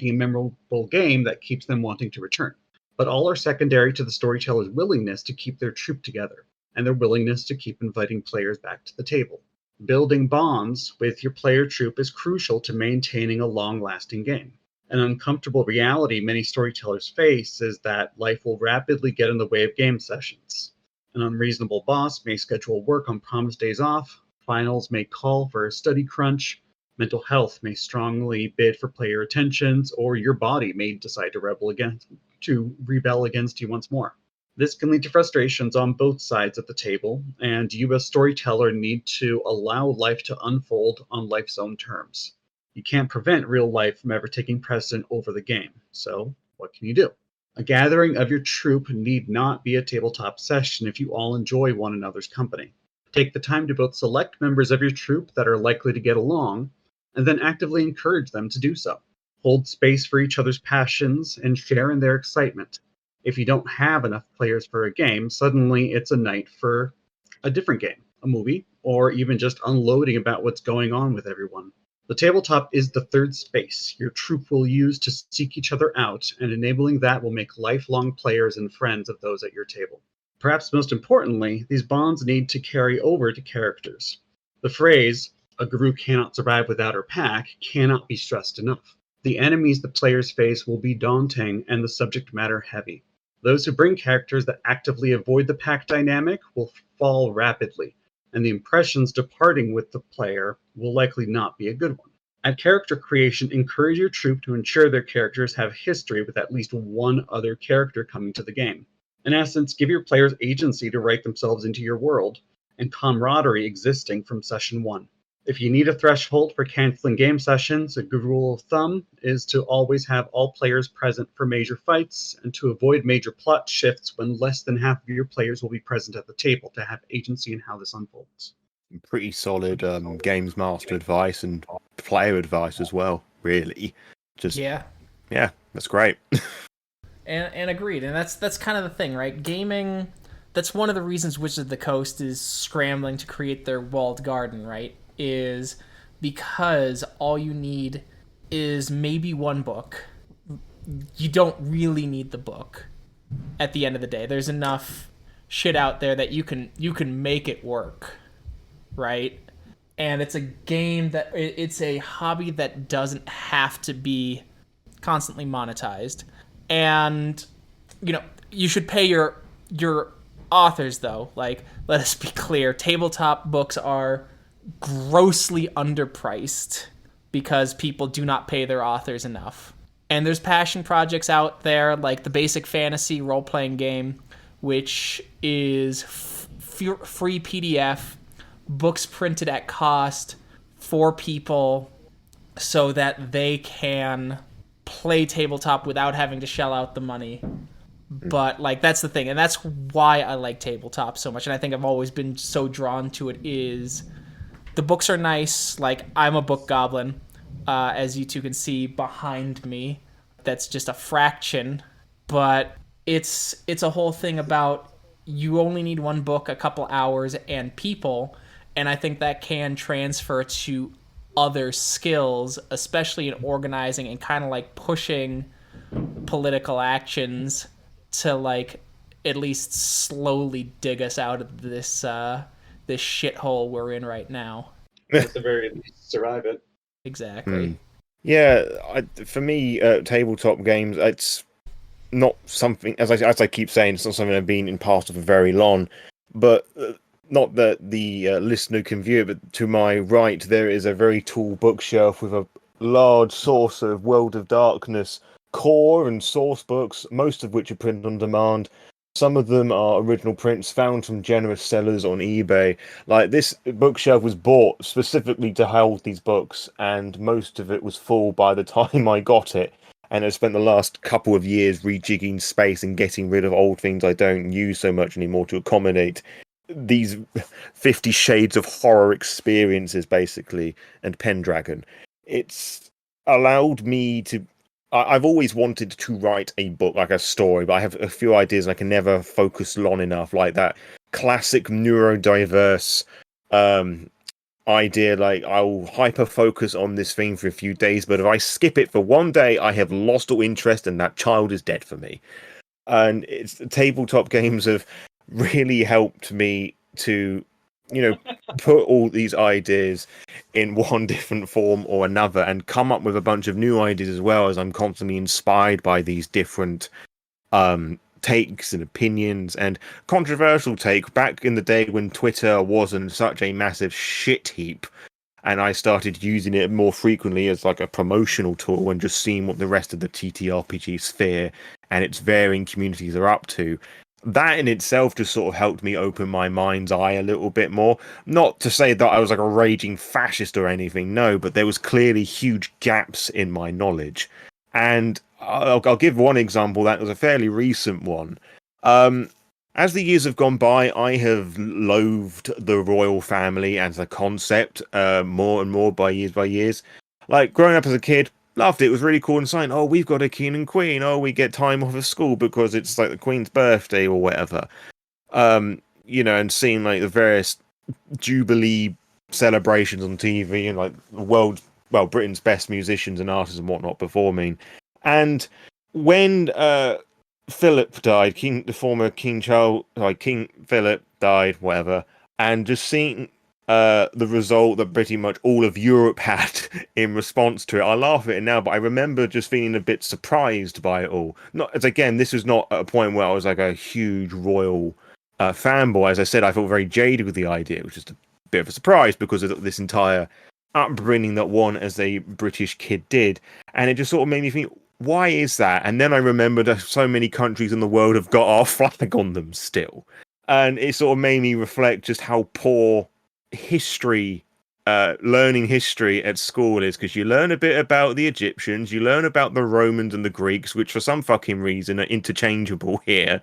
a memorable game that keeps them wanting to return. But all are secondary to the storyteller's willingness to keep their troop together, and their willingness to keep inviting players back to the table. Building bonds with your player troop is crucial to maintaining a long-lasting game. An uncomfortable reality many storytellers face is that life will rapidly get in the way of game sessions. An unreasonable boss may schedule work on promised days off, finals may call for a study crunch, mental health may strongly bid for player attentions, or your body may decide to rebel against you once more. This can lead to frustrations on both sides of the table, and you as storyteller need to allow life to unfold on life's own terms. You can't prevent real life from ever taking precedent over the game, so what can you do? A gathering of your troop need not be a tabletop session if you all enjoy one another's company. Take the time to both select members of your troop that are likely to get along, and then actively encourage them to do so. Hold space for each other's passions and share in their excitement. If you don't have enough players for a game, suddenly it's a night for a different game, a movie, or even just unloading about what's going on with everyone. The tabletop is the third space your troop will use to seek each other out, and enabling that will make lifelong players and friends of those at your table. Perhaps most importantly, these bonds need to carry over to characters. The phrase, a guru cannot survive without her pack, cannot be stressed enough. The enemies the players face will be daunting and the subject matter heavy. Those who bring characters that actively avoid the pack dynamic will fall rapidly, and the impressions departing with the player will likely not be a good one. At character creation, encourage your troop to ensure their characters have history with at least one other character coming to the game. In essence, give your players agency to write themselves into your world, and camaraderie existing from session 1. If you need a threshold for canceling game sessions, a good rule of thumb is to always have all players present for major fights, and to avoid major plot shifts when less than half of your players will be present at the table to have agency in how this unfolds. Pretty solid games master advice and player advice as well, really. Just yeah, that's great. and agreed. And that's kind of the thing, right? Gaming, that's one of the reasons Wizards of the Coast is scrambling to create their walled garden, right? Is because all you need is maybe one book. You don't really need the book at the end of the day. There's enough shit out there that you can make it work, right? And it's a game that it's a hobby that doesn't have to be constantly monetized. And you should pay your authors though. Like, let us be clear, tabletop books are grossly underpriced because people do not pay their authors enough. And there's passion projects out there like the Basic Fantasy role-playing game, which is free PDF, books printed at cost for people so that they can play tabletop without having to shell out the money. But like, that's the thing, and that's why I like tabletop so much, and I think I've always been so drawn to it, is the books are nice. Like, I'm a book goblin, as you two can see behind me. That's just a fraction, but it's a whole thing about you only need one book, a couple hours, and people, and I think that can transfer to other skills, especially in organizing and kind of like pushing political actions to like at least slowly dig us out of this this shithole we're in right now. At the very least, survive it. Exactly. Yeah, for me, tabletop games, it's not something, as I keep saying, it's not something I've been in part of for very long, but not that the listener can view it, but to my right there is a very tall bookshelf with a large source of World of Darkness core and source books, most of which are printed on demand. Some of them are original prints found from generous sellers on eBay. Like, this bookshelf was bought specifically to hold these books, and most of it was full by the time I got it. And I spent the last couple of years rejigging space and getting rid of old things I don't use so much anymore to accommodate these 50 Shades of Horror experiences, basically, and Pendragon. It's allowed me to... I've always wanted to write a book, like a story, but I have a few ideas and I can never focus long enough, like that classic neurodiverse idea, like I'll hyper focus on this thing for a few days, but if I skip it for one day, I have lost all interest and that child is dead for me. And it's tabletop games have really helped me to, put all these ideas in one different form or another and come up with a bunch of new ideas, as well as I'm constantly inspired by these different takes and opinions. And controversial take, back in the day when Twitter wasn't such a massive shit heap and I started using it more frequently as like a promotional tool and just seeing what the rest of the TTRPG sphere and its varying communities are up to, that in itself just sort of helped me open my mind's eye a little bit more. Not to say that I was like a raging fascist or anything, no, but there was clearly huge gaps in my knowledge. And I'll give one example that was a fairly recent one. As the years have gone by, I have loathed the royal family as a concept more and more by years. Like, growing up as a kid, loved it. It was really cool and saying, oh, we've got a king and queen. Oh, we get time off of school because it's like the queen's birthday or whatever. And seeing like the various Jubilee celebrations on TV and like Britain's best musicians and artists and whatnot performing. And when Philip died, the former King Charles, like King Philip died, whatever, and just seeing the result that pretty much all of Europe had in response to it. I laugh at it now, but I remember just feeling a bit surprised by it all. Not as, again, this was not at a point where I was like a huge royal fanboy. As I said, I felt very jaded with the idea, which is a bit of a surprise because of this entire upbringing that one as a British kid did. And it just sort of made me think, why is that? And then I remembered that so many countries in the world have got our flag on them still. And it sort of made me reflect just how poor history, learning history at school is, because you learn a bit about the Egyptians, you learn about the Romans and the Greeks, which for some fucking reason are interchangeable here.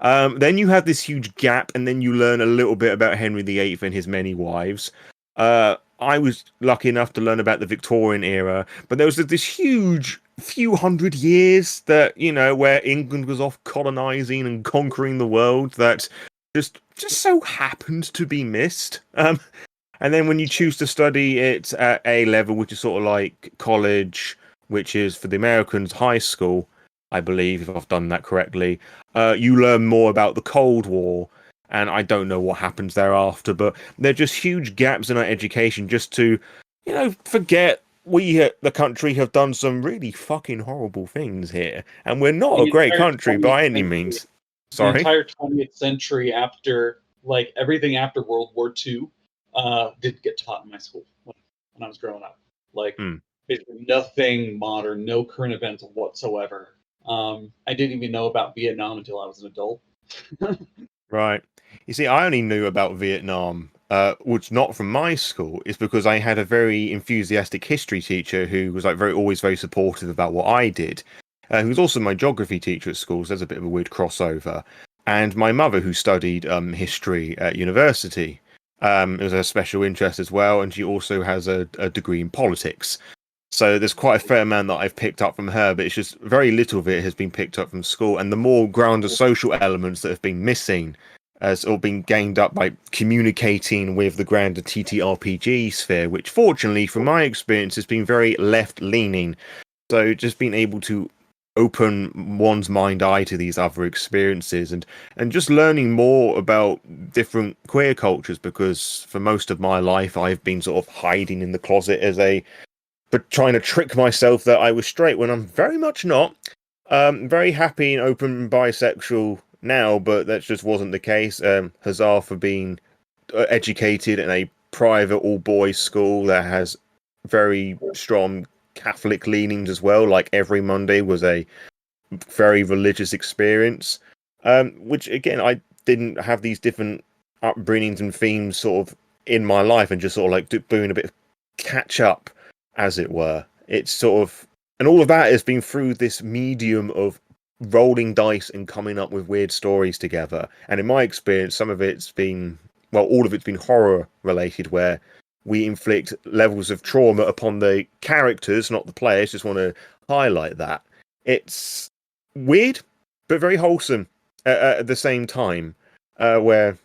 Then you have this huge gap, and then you learn a little bit about Henry VIII and his many wives. I was lucky enough to learn about the Victorian era, but there was this huge few hundred years that, where England was off colonizing and conquering the world that just so happened to be missed. And then when you choose to study it at A level, which is sort of like college, which is for the Americans high school, I believe, if I've done that correctly, you learn more about the Cold War. And I don't know what happens thereafter, but they're just huge gaps in our education just to, forget we, the country, have done some really fucking horrible things here. And we're not a The great entire country 20th by any century. means. The Sorry? entire 20th century after, like, everything after World War II didn't get taught in my school when I was growing up. Like, basically nothing modern, no current events whatsoever. I didn't even know about Vietnam until I was an adult. Right. You see, I only knew about Vietnam, which not from my school, is because I had a very enthusiastic history teacher who was like always very supportive about what I did. Who was also my geography teacher at school, so there's a bit of a weird crossover. And my mother, who studied history at university, it was her special interest as well, and she also has a degree in politics. So there's quite a fair amount that I've picked up from her, but it's just very little of it has been picked up from school. And the more grounded social elements that have been missing has all been gained up by communicating with the grander TTRPG sphere, which fortunately, from my experience, has been very left-leaning. So just being able to open one's mind eye to these other experiences and just learning more about different queer cultures, because for most of my life I've been sort of hiding in the closet but trying to trick myself that I was straight when I'm very much not. Very happy and open bisexual now, but that just wasn't the case. Huzzah for being educated in a private all-boys school that has very strong Catholic leanings as well. Like every Monday was a very religious experience, which again, I didn't have these different upbringings and themes sort of in my life, and just sort of like doing a bit of catch up, as it were. It's sort of, and all of that has been through this medium of rolling dice and coming up with weird stories together. And in my experience, some of it's been, well, all of it's been horror related, where we inflict levels of trauma upon the characters, not the players. Just want to highlight that. It's weird, but very wholesome at the same time, where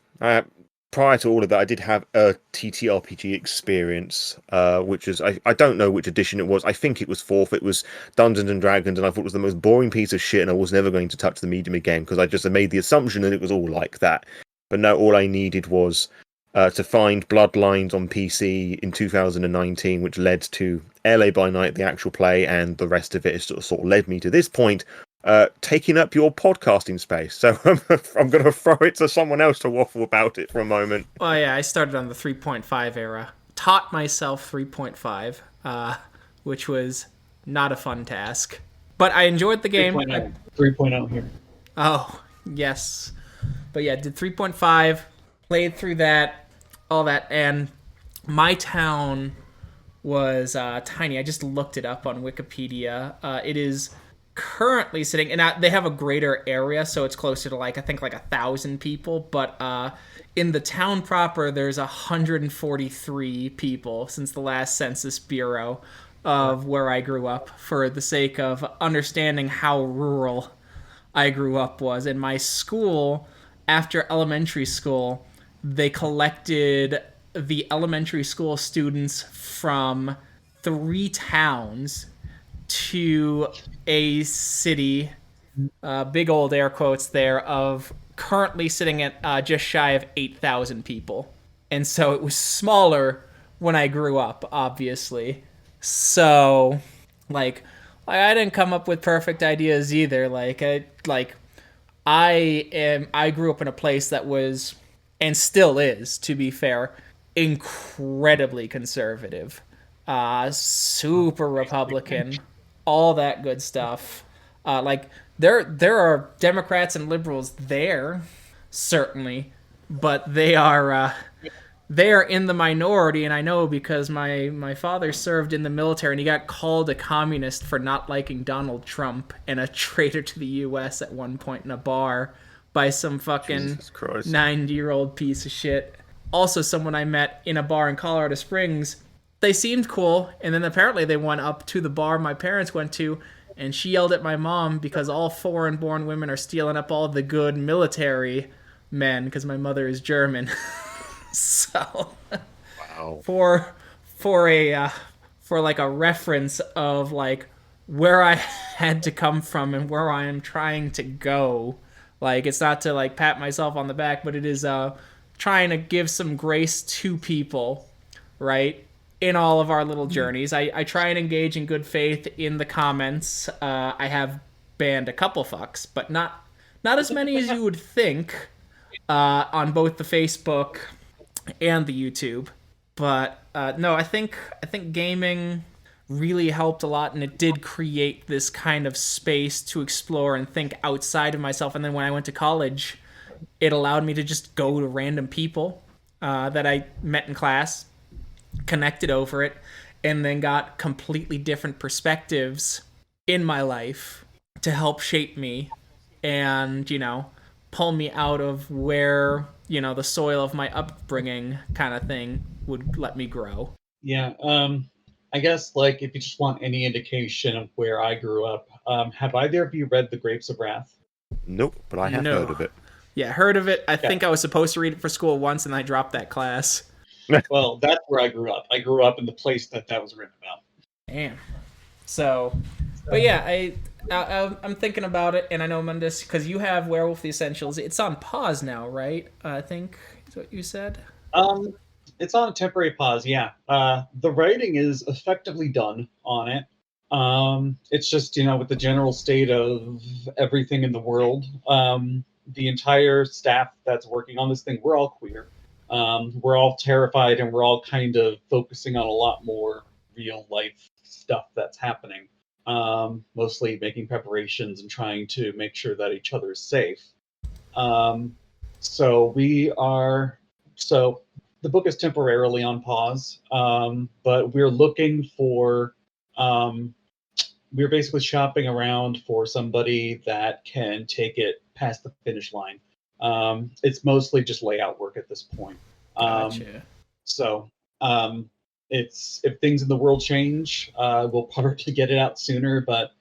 prior to all of that, I did have a TTRPG experience, which is, I don't know which edition it was. I think it was 4th. It was Dungeons and Dragons, and I thought it was the most boring piece of shit, and I was never going to touch the medium again, because I just made the assumption that it was all like that. But no, all I needed was to find Bloodlines on PC in 2019, which led to LA by Night, the actual play, and the rest of it has sort of led me to this point, taking up your podcasting space. So I'm going to throw it to someone else to waffle about it for a moment. Well, yeah, I started on the 3.5 era. Taught myself 3.5, which was not a fun task. But I enjoyed the game. 3.0 here. Oh, yes. But yeah, did 3.5, played through that, all that, and my town was tiny. I just looked it up on Wikipedia. It is currently sitting, and they have a greater area, so it's closer to I think 1,000 people, but in the town proper there's 143 people since the last Census Bureau of where I grew up, for the sake of understanding how rural I grew up was. In my school, after elementary school, they collected the elementary school students from 3 towns to a city, big old air quotes there, of currently sitting at just shy of 8,000 people. And so it was smaller when I grew up, obviously. So, I didn't come up with perfect ideas either. I grew up in a place that was, and still is, to be fair, incredibly conservative, super Republican, all that good stuff. There are Democrats and liberals there, certainly, but they are in the minority, and I know because my father served in the military, and he got called a communist for not liking Donald Trump and a traitor to the U.S. at one point in a bar by some fucking 90-year-old piece of shit. Also, someone I met in a bar in Colorado Springs, they seemed cool, and then apparently they went up to the bar my parents went to, and she yelled at my mom because all foreign-born women are stealing up all the good military men, because my mother is German. So, Wow. for a for like a reference of like where I had to come from and where I am trying to go. Like, it's not to like pat myself on the back, but it is trying to give some grace to people, right? In all of our little journeys. I try and engage in good faith in the comments. I have banned a couple fucks, but not as many as you would think on both the Facebook and the YouTube. But no, I think gaming really helped a lot, and it did create this kind of space to explore and think outside of myself. And then when I went to college, it allowed me to just go to random people that I met in class, connected over it, and then got completely different perspectives in my life to help shape me and, pull me out of where, the soil of my upbringing kind of thing would let me grow. Yeah. I guess like if you just want any indication of where I grew up, have either of you read The Grapes of Wrath? Nope, but I have No. heard of it. Yeah, heard of it. I think I was supposed to read it for school once, and I dropped that class. Well, that's where I grew up. I grew up in the place that was written about. Damn. So, but yeah, I'm thinking about it, and I know, Mundus, because you have Werewolf the Essentials. It's on pause now, right? I think is what you said. It's on a temporary pause. Yeah. The writing is effectively done on it. It's just with the general state of everything in the world. The entire staff that's working on this thing, we're all queer. We're all terrified, and we're all kind of focusing on a lot more real life stuff that's happening. Mostly making preparations and trying to make sure that each other is safe. So the book is temporarily on pause, but we're looking for. We're basically shopping around for somebody that can take it past the finish line. It's mostly just layout work at this point. Gotcha. So it's if things in the world change, we'll probably get it out sooner. But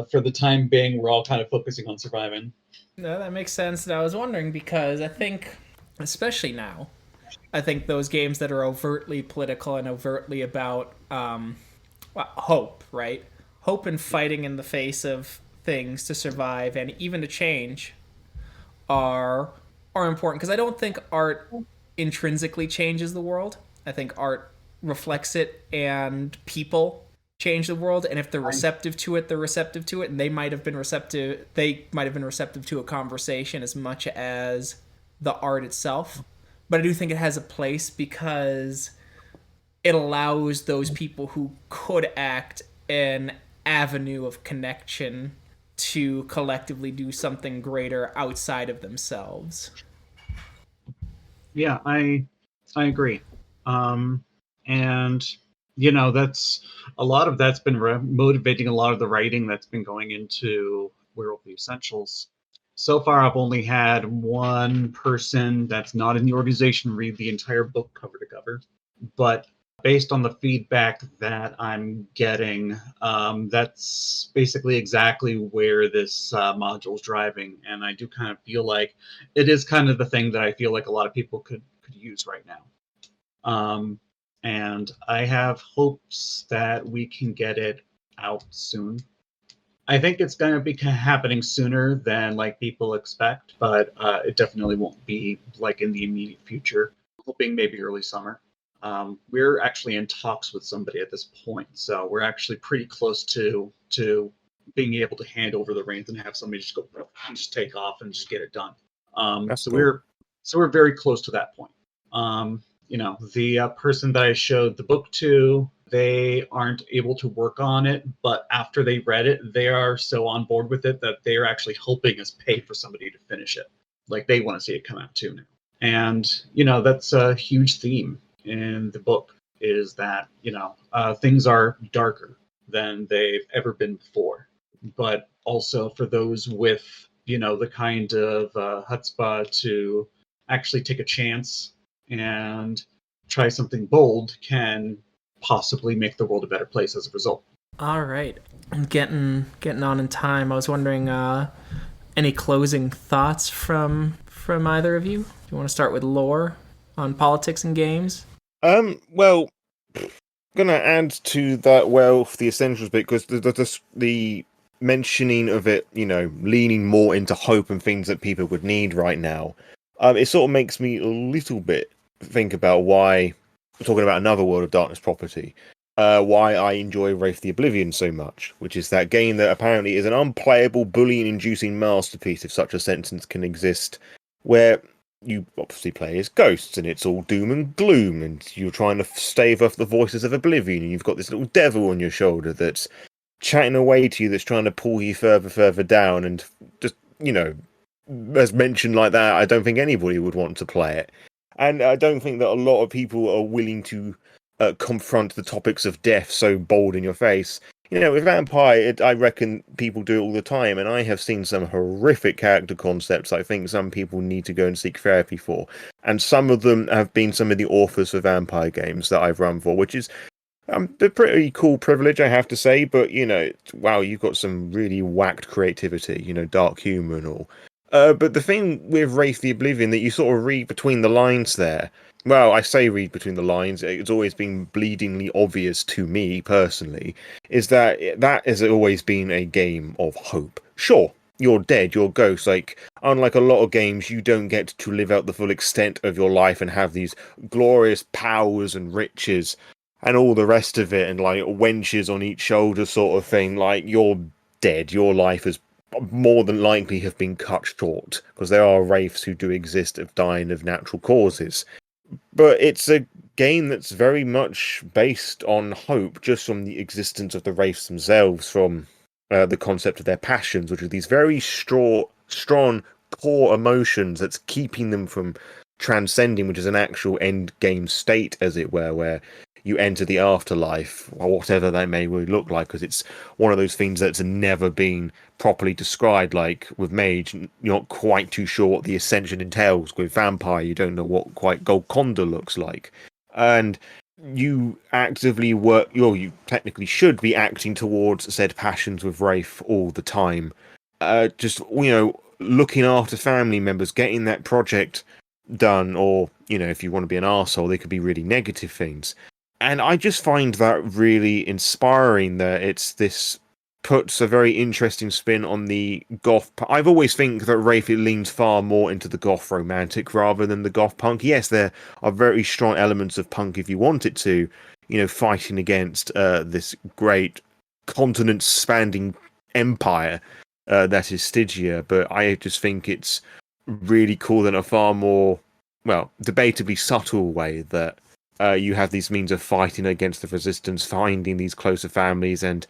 for the time being, we're all kind of focusing on surviving. No, that makes sense. And I was wondering because I think, especially now, I think those games that are overtly political and overtly about hope, right? Hope and fighting in the face of things to survive and even to change are important, because I don't think art intrinsically changes the world. I think art reflects it, and people change the world, and if they're receptive to it, they're receptive to it, and they might have been receptive to a conversation as much as the art itself. But I do think it has a place because it allows those people who could act an avenue of connection to collectively do something greater outside of themselves. Yeah, I agree. And that's a lot of that's been motivating a lot of the writing that's been going into Werewolf the Essentials. So far, I've only had one person that's not in the organization read the entire book cover to cover, but based on the feedback that I'm getting, that's basically exactly where this module is driving, and I do kind of feel like it is kind of the thing that I feel like a lot of people could use right now. And I have hopes that we can get it out soon. I think it's going to be happening sooner than like people expect, but it definitely won't be like in the immediate future. Hoping maybe early summer. We're actually in talks with somebody at this point, so we're actually pretty close to being able to hand over the reins and have somebody just go and just take off and just get it done. That's so cool. we're very close to that point. The person that I showed the book to, they aren't able to work on it, but after they read it, they are so on board with it that they are actually helping us pay for somebody to finish it. Like, they want to see it come out too now. And that's a huge theme in the book, is that things are darker than they've ever been before, but also for those with the kind of chutzpah to actually take a chance and try something bold can possibly make the world a better place as a result. All right, I'm getting on in time. I was wondering, any closing thoughts from either of you? Do you want to start with Lore on politics and games? Well, gonna add to that wealth the essentials bit because the mentioning of it, leaning more into hope and things that people would need right now. It sort of makes me a little bit think about why we're talking about another World of Darkness property. Why I enjoy Wraith the Oblivion so much, which is that game that apparently is an unplayable, bullying-inducing masterpiece, if such a sentence can exist, where you obviously play as ghosts, and it's all doom and gloom, and you're trying to stave off the voices of oblivion, and you've got this little devil on your shoulder that's chatting away to you, that's trying to pull you further down, and just, as mentioned like that, I don't think anybody would want to play it. And I don't think that a lot of people are willing to confront the topics of death so bold in your face. With Vampire, I reckon people do it all the time, and I have seen some horrific character concepts I think some people need to go and seek therapy for. And some of them have been some of the authors for Vampire games that I've run for, which is a pretty cool privilege, I have to say. But, wow, you've got some really whacked creativity, Dark Humor and all. But the thing with Wraith the Oblivion that you sort of read between the lines there, well, I say read between the lines, it's always been bleedingly obvious to me personally, is that has always been a game of hope. Sure, you're dead, you're a ghost. Like, unlike a lot of games, you don't get to live out the full extent of your life and have these glorious powers and riches and all the rest of it, and like wenches on each shoulder sort of thing. Like, you're dead, your life has more than likely have been cut short, because there are wraiths who do exist of dying of natural causes. But it's a game that's very much based on hope, just from the existence of the wraiths themselves, from the concept of their passions, which are these very strong core emotions that's keeping them from transcending, which is an actual end game state, as it were, where you enter the afterlife, or whatever that may look like, because it's one of those things that's never been properly described. Like with Mage, you're not quite too sure what the ascension entails. With Vampire, you don't know what quite Golconda looks like. And you actively work, you technically should be acting towards said passions with Wraith all the time. Just, looking after family members, getting that project done, or, if you want to be an arsehole, they could be really negative things. And I just find that really inspiring, that this puts a very interesting spin on the goth. I've always think that Wraith leans far more into the goth romantic rather than the goth punk. Yes, there are very strong elements of punk if you want it to, fighting against this great continent-spanning empire that is Stygia. But I just think it's really cool in a far more, well, debatably subtle way that you have these means of fighting against the resistance, finding these closer families, and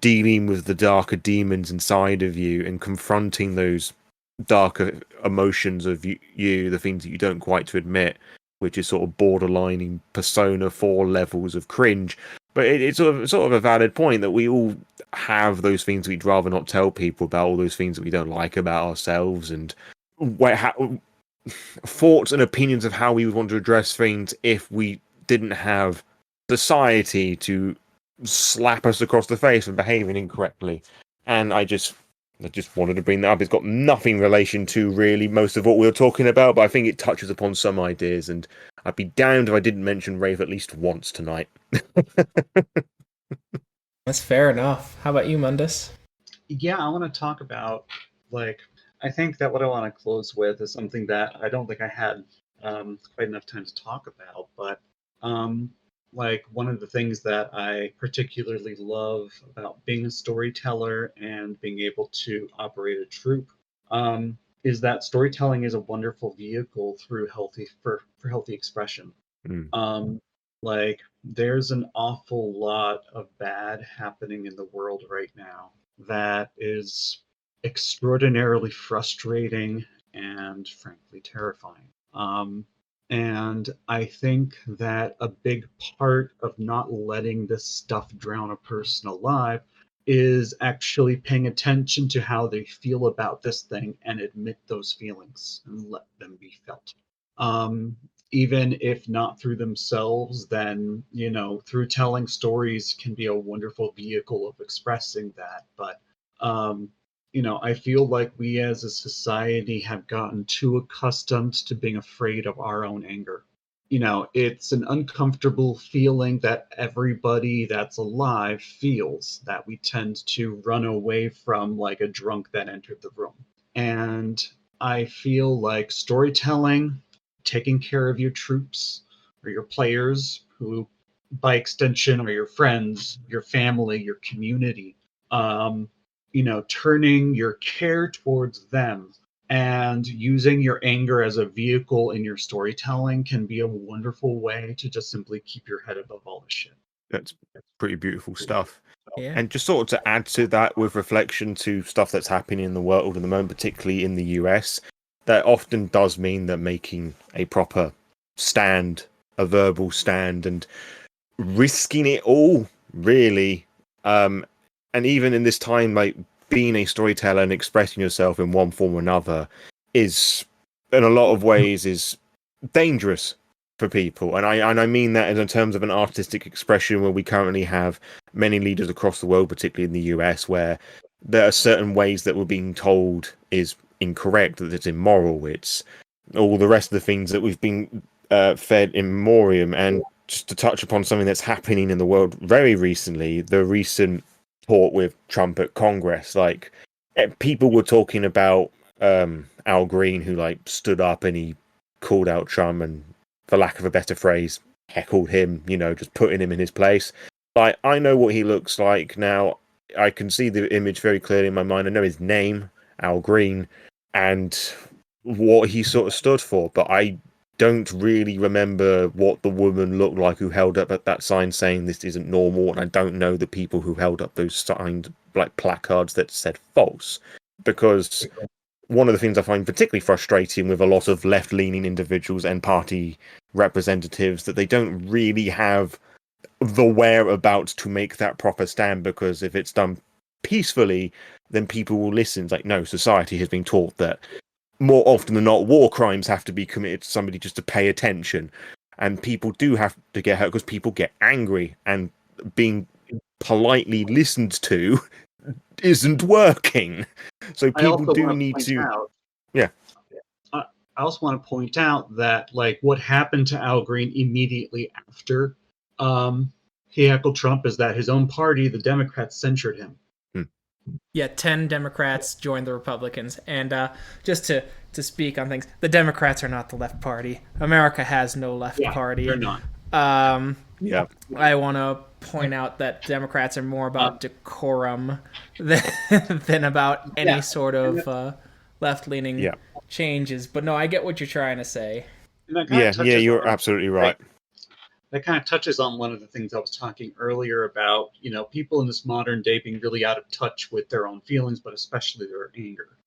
dealing with the darker demons inside of you, and confronting those darker emotions of you, the things that you don't quite to admit, which is sort of borderlining Persona 4 levels of cringe. But it's sort of a valid point that we all have those things we'd rather not tell people about, all those things that we don't like about ourselves, and thoughts and opinions of how we would want to address things if we didn't have society to slap us across the face for behaving incorrectly. And I just wanted to bring that up. It's got nothing relation to really most of what we were talking about, but I think it touches upon some ideas, and I'd be damned if I didn't mention Rave at least once tonight. That's fair enough. How about you, Mundus? Yeah, I want to talk about, I think that what I want to close with is something that I don't think I had quite enough time to talk about, but one of the things that I particularly love about being a storyteller and being able to operate a troupe is that storytelling is a wonderful vehicle through for healthy expression. Mm. There's an awful lot of bad happening in the world right now that is extraordinarily frustrating and frankly terrifying. And I think that a big part of not letting this stuff drown a person alive is actually paying attention to how they feel about this thing and admit those feelings and let them be felt. Even if not through themselves, then, through telling stories can be a wonderful vehicle of expressing that. But, I feel like we as a society have gotten too accustomed to being afraid of our own anger. it's an uncomfortable feeling that everybody that's alive feels, that we tend to run away from like a drunk that entered the room. And I feel like storytelling, taking care of your troops or your players, who by extension are your friends, your family, your community, turning your care towards them and using your anger as a vehicle in your storytelling can be a wonderful way to just simply keep your head above all the shit. That's pretty beautiful stuff. Yeah. And just sort of to add to that with reflection to stuff that's happening in the world at the moment, particularly in the US, that often does mean that making a proper stand, a verbal stand, and risking it all, really. And even in this time, like being a storyteller and expressing yourself in one form or another is, in a lot of ways, is dangerous for people. And I mean that in terms of an artistic expression, where we currently have many leaders across the world, particularly in the US, where there are certain ways that we're being told is incorrect, that it's immoral, it's all the rest of the things that we've been fed in memoriam. And just to touch upon something that's happening in the world very recently, the recent talk with Trump at Congress, like people were talking about Al Green, who like stood up and he called out Trump and, for lack of a better phrase, heckled him, just putting him in his place. Like, I know what he looks like now. I can see the image very clearly in my mind. I know his name, Al Green, and what he sort of stood for, but I don't really remember what the woman looked like who held up that sign saying this isn't normal, and I don't know the people who held up those signed like placards that said false. Because one of the things I find particularly frustrating with a lot of left-leaning individuals and party representatives, that they don't really have the whereabouts to make that proper stand, because if it's done peacefully, then people will listen. It's like, no, society has been taught that more often than not, war crimes have to be committed to somebody just to pay attention. And people do have to get hurt because people get angry, and being politely listened to isn't working. So people do need to... Yeah. I also want to point out that like what happened to Al Green immediately after he heckled Trump is that his own party, the Democrats, censured him. Yeah, 10 Democrats joined the Republicans. And just to speak on things, the Democrats are not the left party. America has no left party. They're not. Yeah. I want to point out that Democrats are more about decorum than about any sort of left-leaning changes. But no, I get what you're trying to say. You're absolutely right. That kind of touches on one of the things I was talking earlier about, people in this modern day being really out of touch with their own feelings, but especially their anger.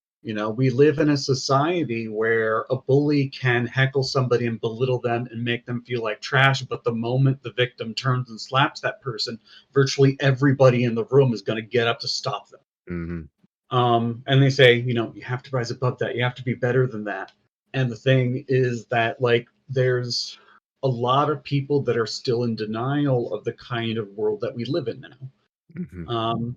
We live in a society where a bully can heckle somebody and belittle them and make them feel like trash, but the moment the victim turns and slaps that person, virtually everybody in the room is going to get up to stop them. Mm-hmm. And they say, you have to rise above that. You have to be better than that. And the thing is that, like, there's a lot of people that are still in denial of the kind of world that we live in now. Mm-hmm.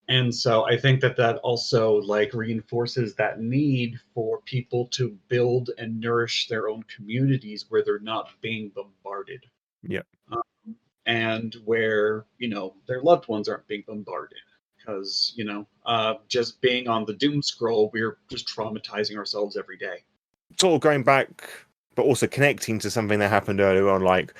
And so I think that also like reinforces that need for people to build and nourish their own communities where they're not being bombarded. Yeah. And where, their loved ones aren't being bombarded. Because, just being on the doom scroll, we're just traumatizing ourselves every day. Sort of going back, but also connecting to something that happened earlier on, like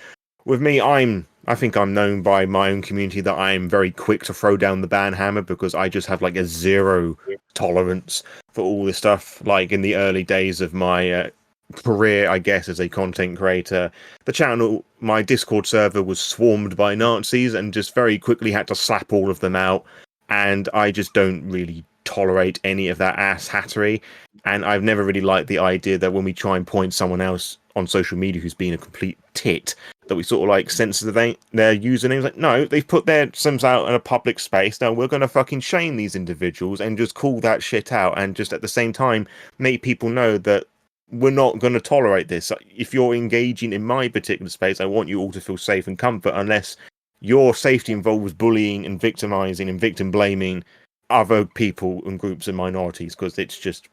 with me, I think I'm known by my own community that I'm very quick to throw down the banhammer, because I just have like a zero tolerance for all this stuff. Like in the early days of my career, I guess, as a content creator, the channel, my Discord server was swarmed by Nazis, and just very quickly had to slap all of them out. And I just don't really tolerate any of that ass hattery. And I've never really liked the idea that when we try and point someone else on social media who's been a complete tit, that we sort of like censor their usernames. Like, no, they've put their sims out in a public space. Now we're going to fucking shame these individuals and just call that shit out, and just at the same time make people know that we're not going to tolerate this. If you're engaging in my particular space, I want you all to feel safe and comfort, unless your safety involves bullying and victimizing and victim blaming other people and groups and minorities, because it's just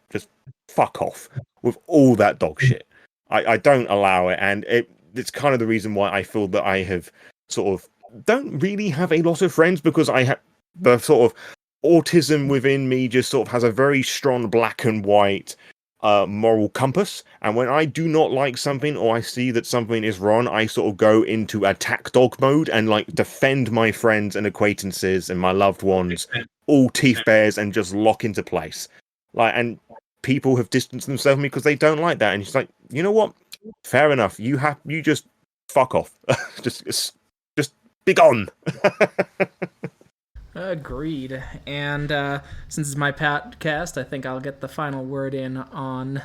fuck off with all that dog shit. I don't allow it. And it's kind of the reason why I feel that I have sort of don't really have a lot of friends, because I have the sort of autism within me just sort of has a very strong black and white moral compass, and when I do not like something or I see that something is wrong, I sort of go into attack dog mode and like defend my friends and acquaintances and my loved ones, all teeth bares, and just lock into place. Like, and people have distanced themselves from me because they don't like that, and it's like, you know what? Fair enough. You just fuck off. just be gone. Agreed. And since it's my podcast, I think I'll get the final word in on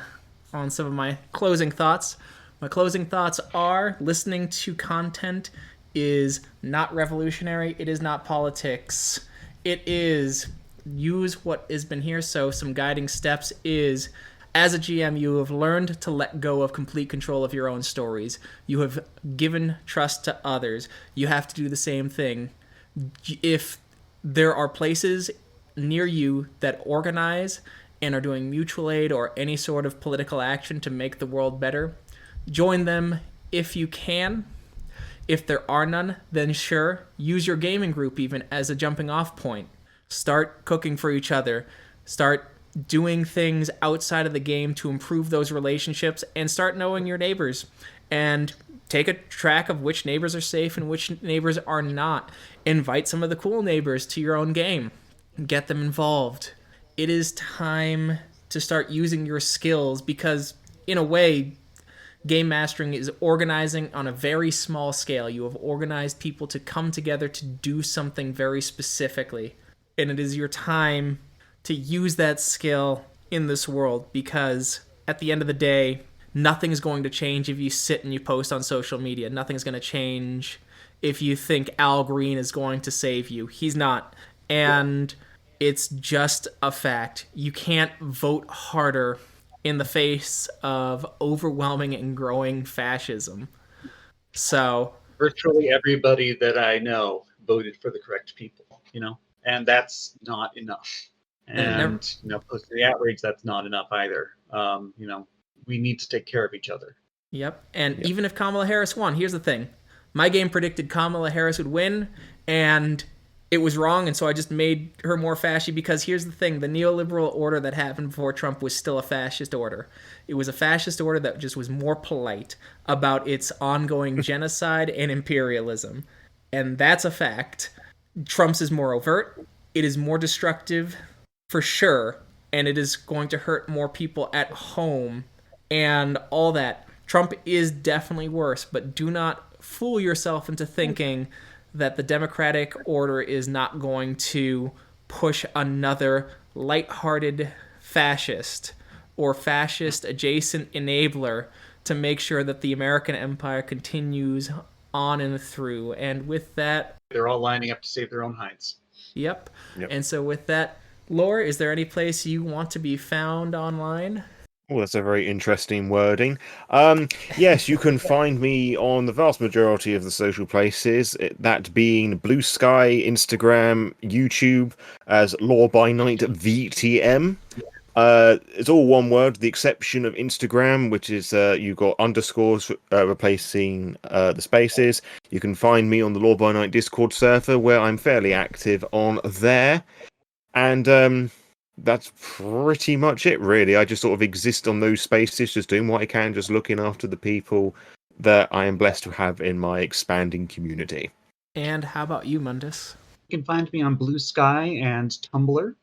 some of my closing thoughts. My closing thoughts are: listening to content is not revolutionary. It is not politics. It is use what has been here. So some guiding steps is, as a GM, you have learned to let go of complete control of your own stories. You have given trust to others. You have to do the same thing. If there are places near you that organize and are doing mutual aid or any sort of political action to make the world better, join them if you can. If there are none, then sure, use your gaming group even as a jumping off point. Start cooking for each other. Start doing things outside of the game to improve those relationships, and start knowing your neighbors. And take a track of which neighbors are safe and which neighbors are not. Invite some of the cool neighbors to your own game. Get them involved. It is time to start using your skills, because in a way, game mastering is organizing on a very small scale. You have organized people to come together to do something very specifically. And it is your time to use that skill in this world, because at the end of the day, nothing's going to change if you sit and you post on social media. Nothing's going to change if you think Al Green is going to save you. He's not. And it's just a fact. You can't vote harder in the face of overwhelming and growing fascism. So Virtually everybody that I know voted for the correct people, and that's not enough. And post the outrage, that's not enough either. We need to take care of each other. Yep. And even if Kamala Harris won, here's the thing. My game predicted Kamala Harris would win, and it was wrong, and so I just made her more fascist, because here's the thing. The neoliberal order that happened before Trump was still a fascist order. It was a fascist order that just was more polite about its ongoing genocide and imperialism. And that's a fact. Trump's is more overt. It is more destructive, for sure, and it is going to hurt more people at home and all that. Trump is definitely worse, but do not fool yourself into thinking that the democratic order is not going to push another lighthearted fascist or fascist adjacent enabler to make sure that the American empire continues on and through. And with that, they're all lining up to save their own hides. Yep. And so with that, Laura, is there any place you want to be found online? Oh, that's a very interesting wording. Yes, you can find me on the vast majority of the social places, that being Blue Sky, Instagram, YouTube, as Law by Night VTM. It's all one word, the exception of Instagram, which is you've got underscores replacing the spaces. You can find me on the Law by Night Discord server, where I'm fairly active on there. And that's pretty much it, really. I just sort of exist on those spaces, just doing what I can, just looking after the people that I am blessed to have in my expanding community. And how about you, Mundus? You can find me on Blue Sky and Tumblr.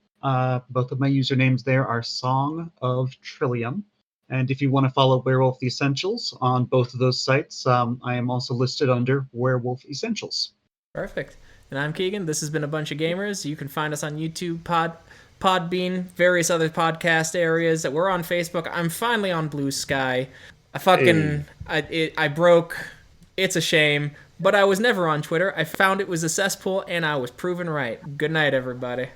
Both of my usernames there are Song of Trillium. And if you want to follow Werewolf Essentials on both of those sites, I am also listed under Werewolf Essentials. Perfect. And I'm Keegan. This has been A Bunch of Gamers. You can find us on YouTube, Podbean, various other podcast areas. We're on Facebook. I'm finally on Blue Sky. I broke. It's a shame. But I was never on Twitter. I found it was a cesspool, and I was proven right. Good night, everybody.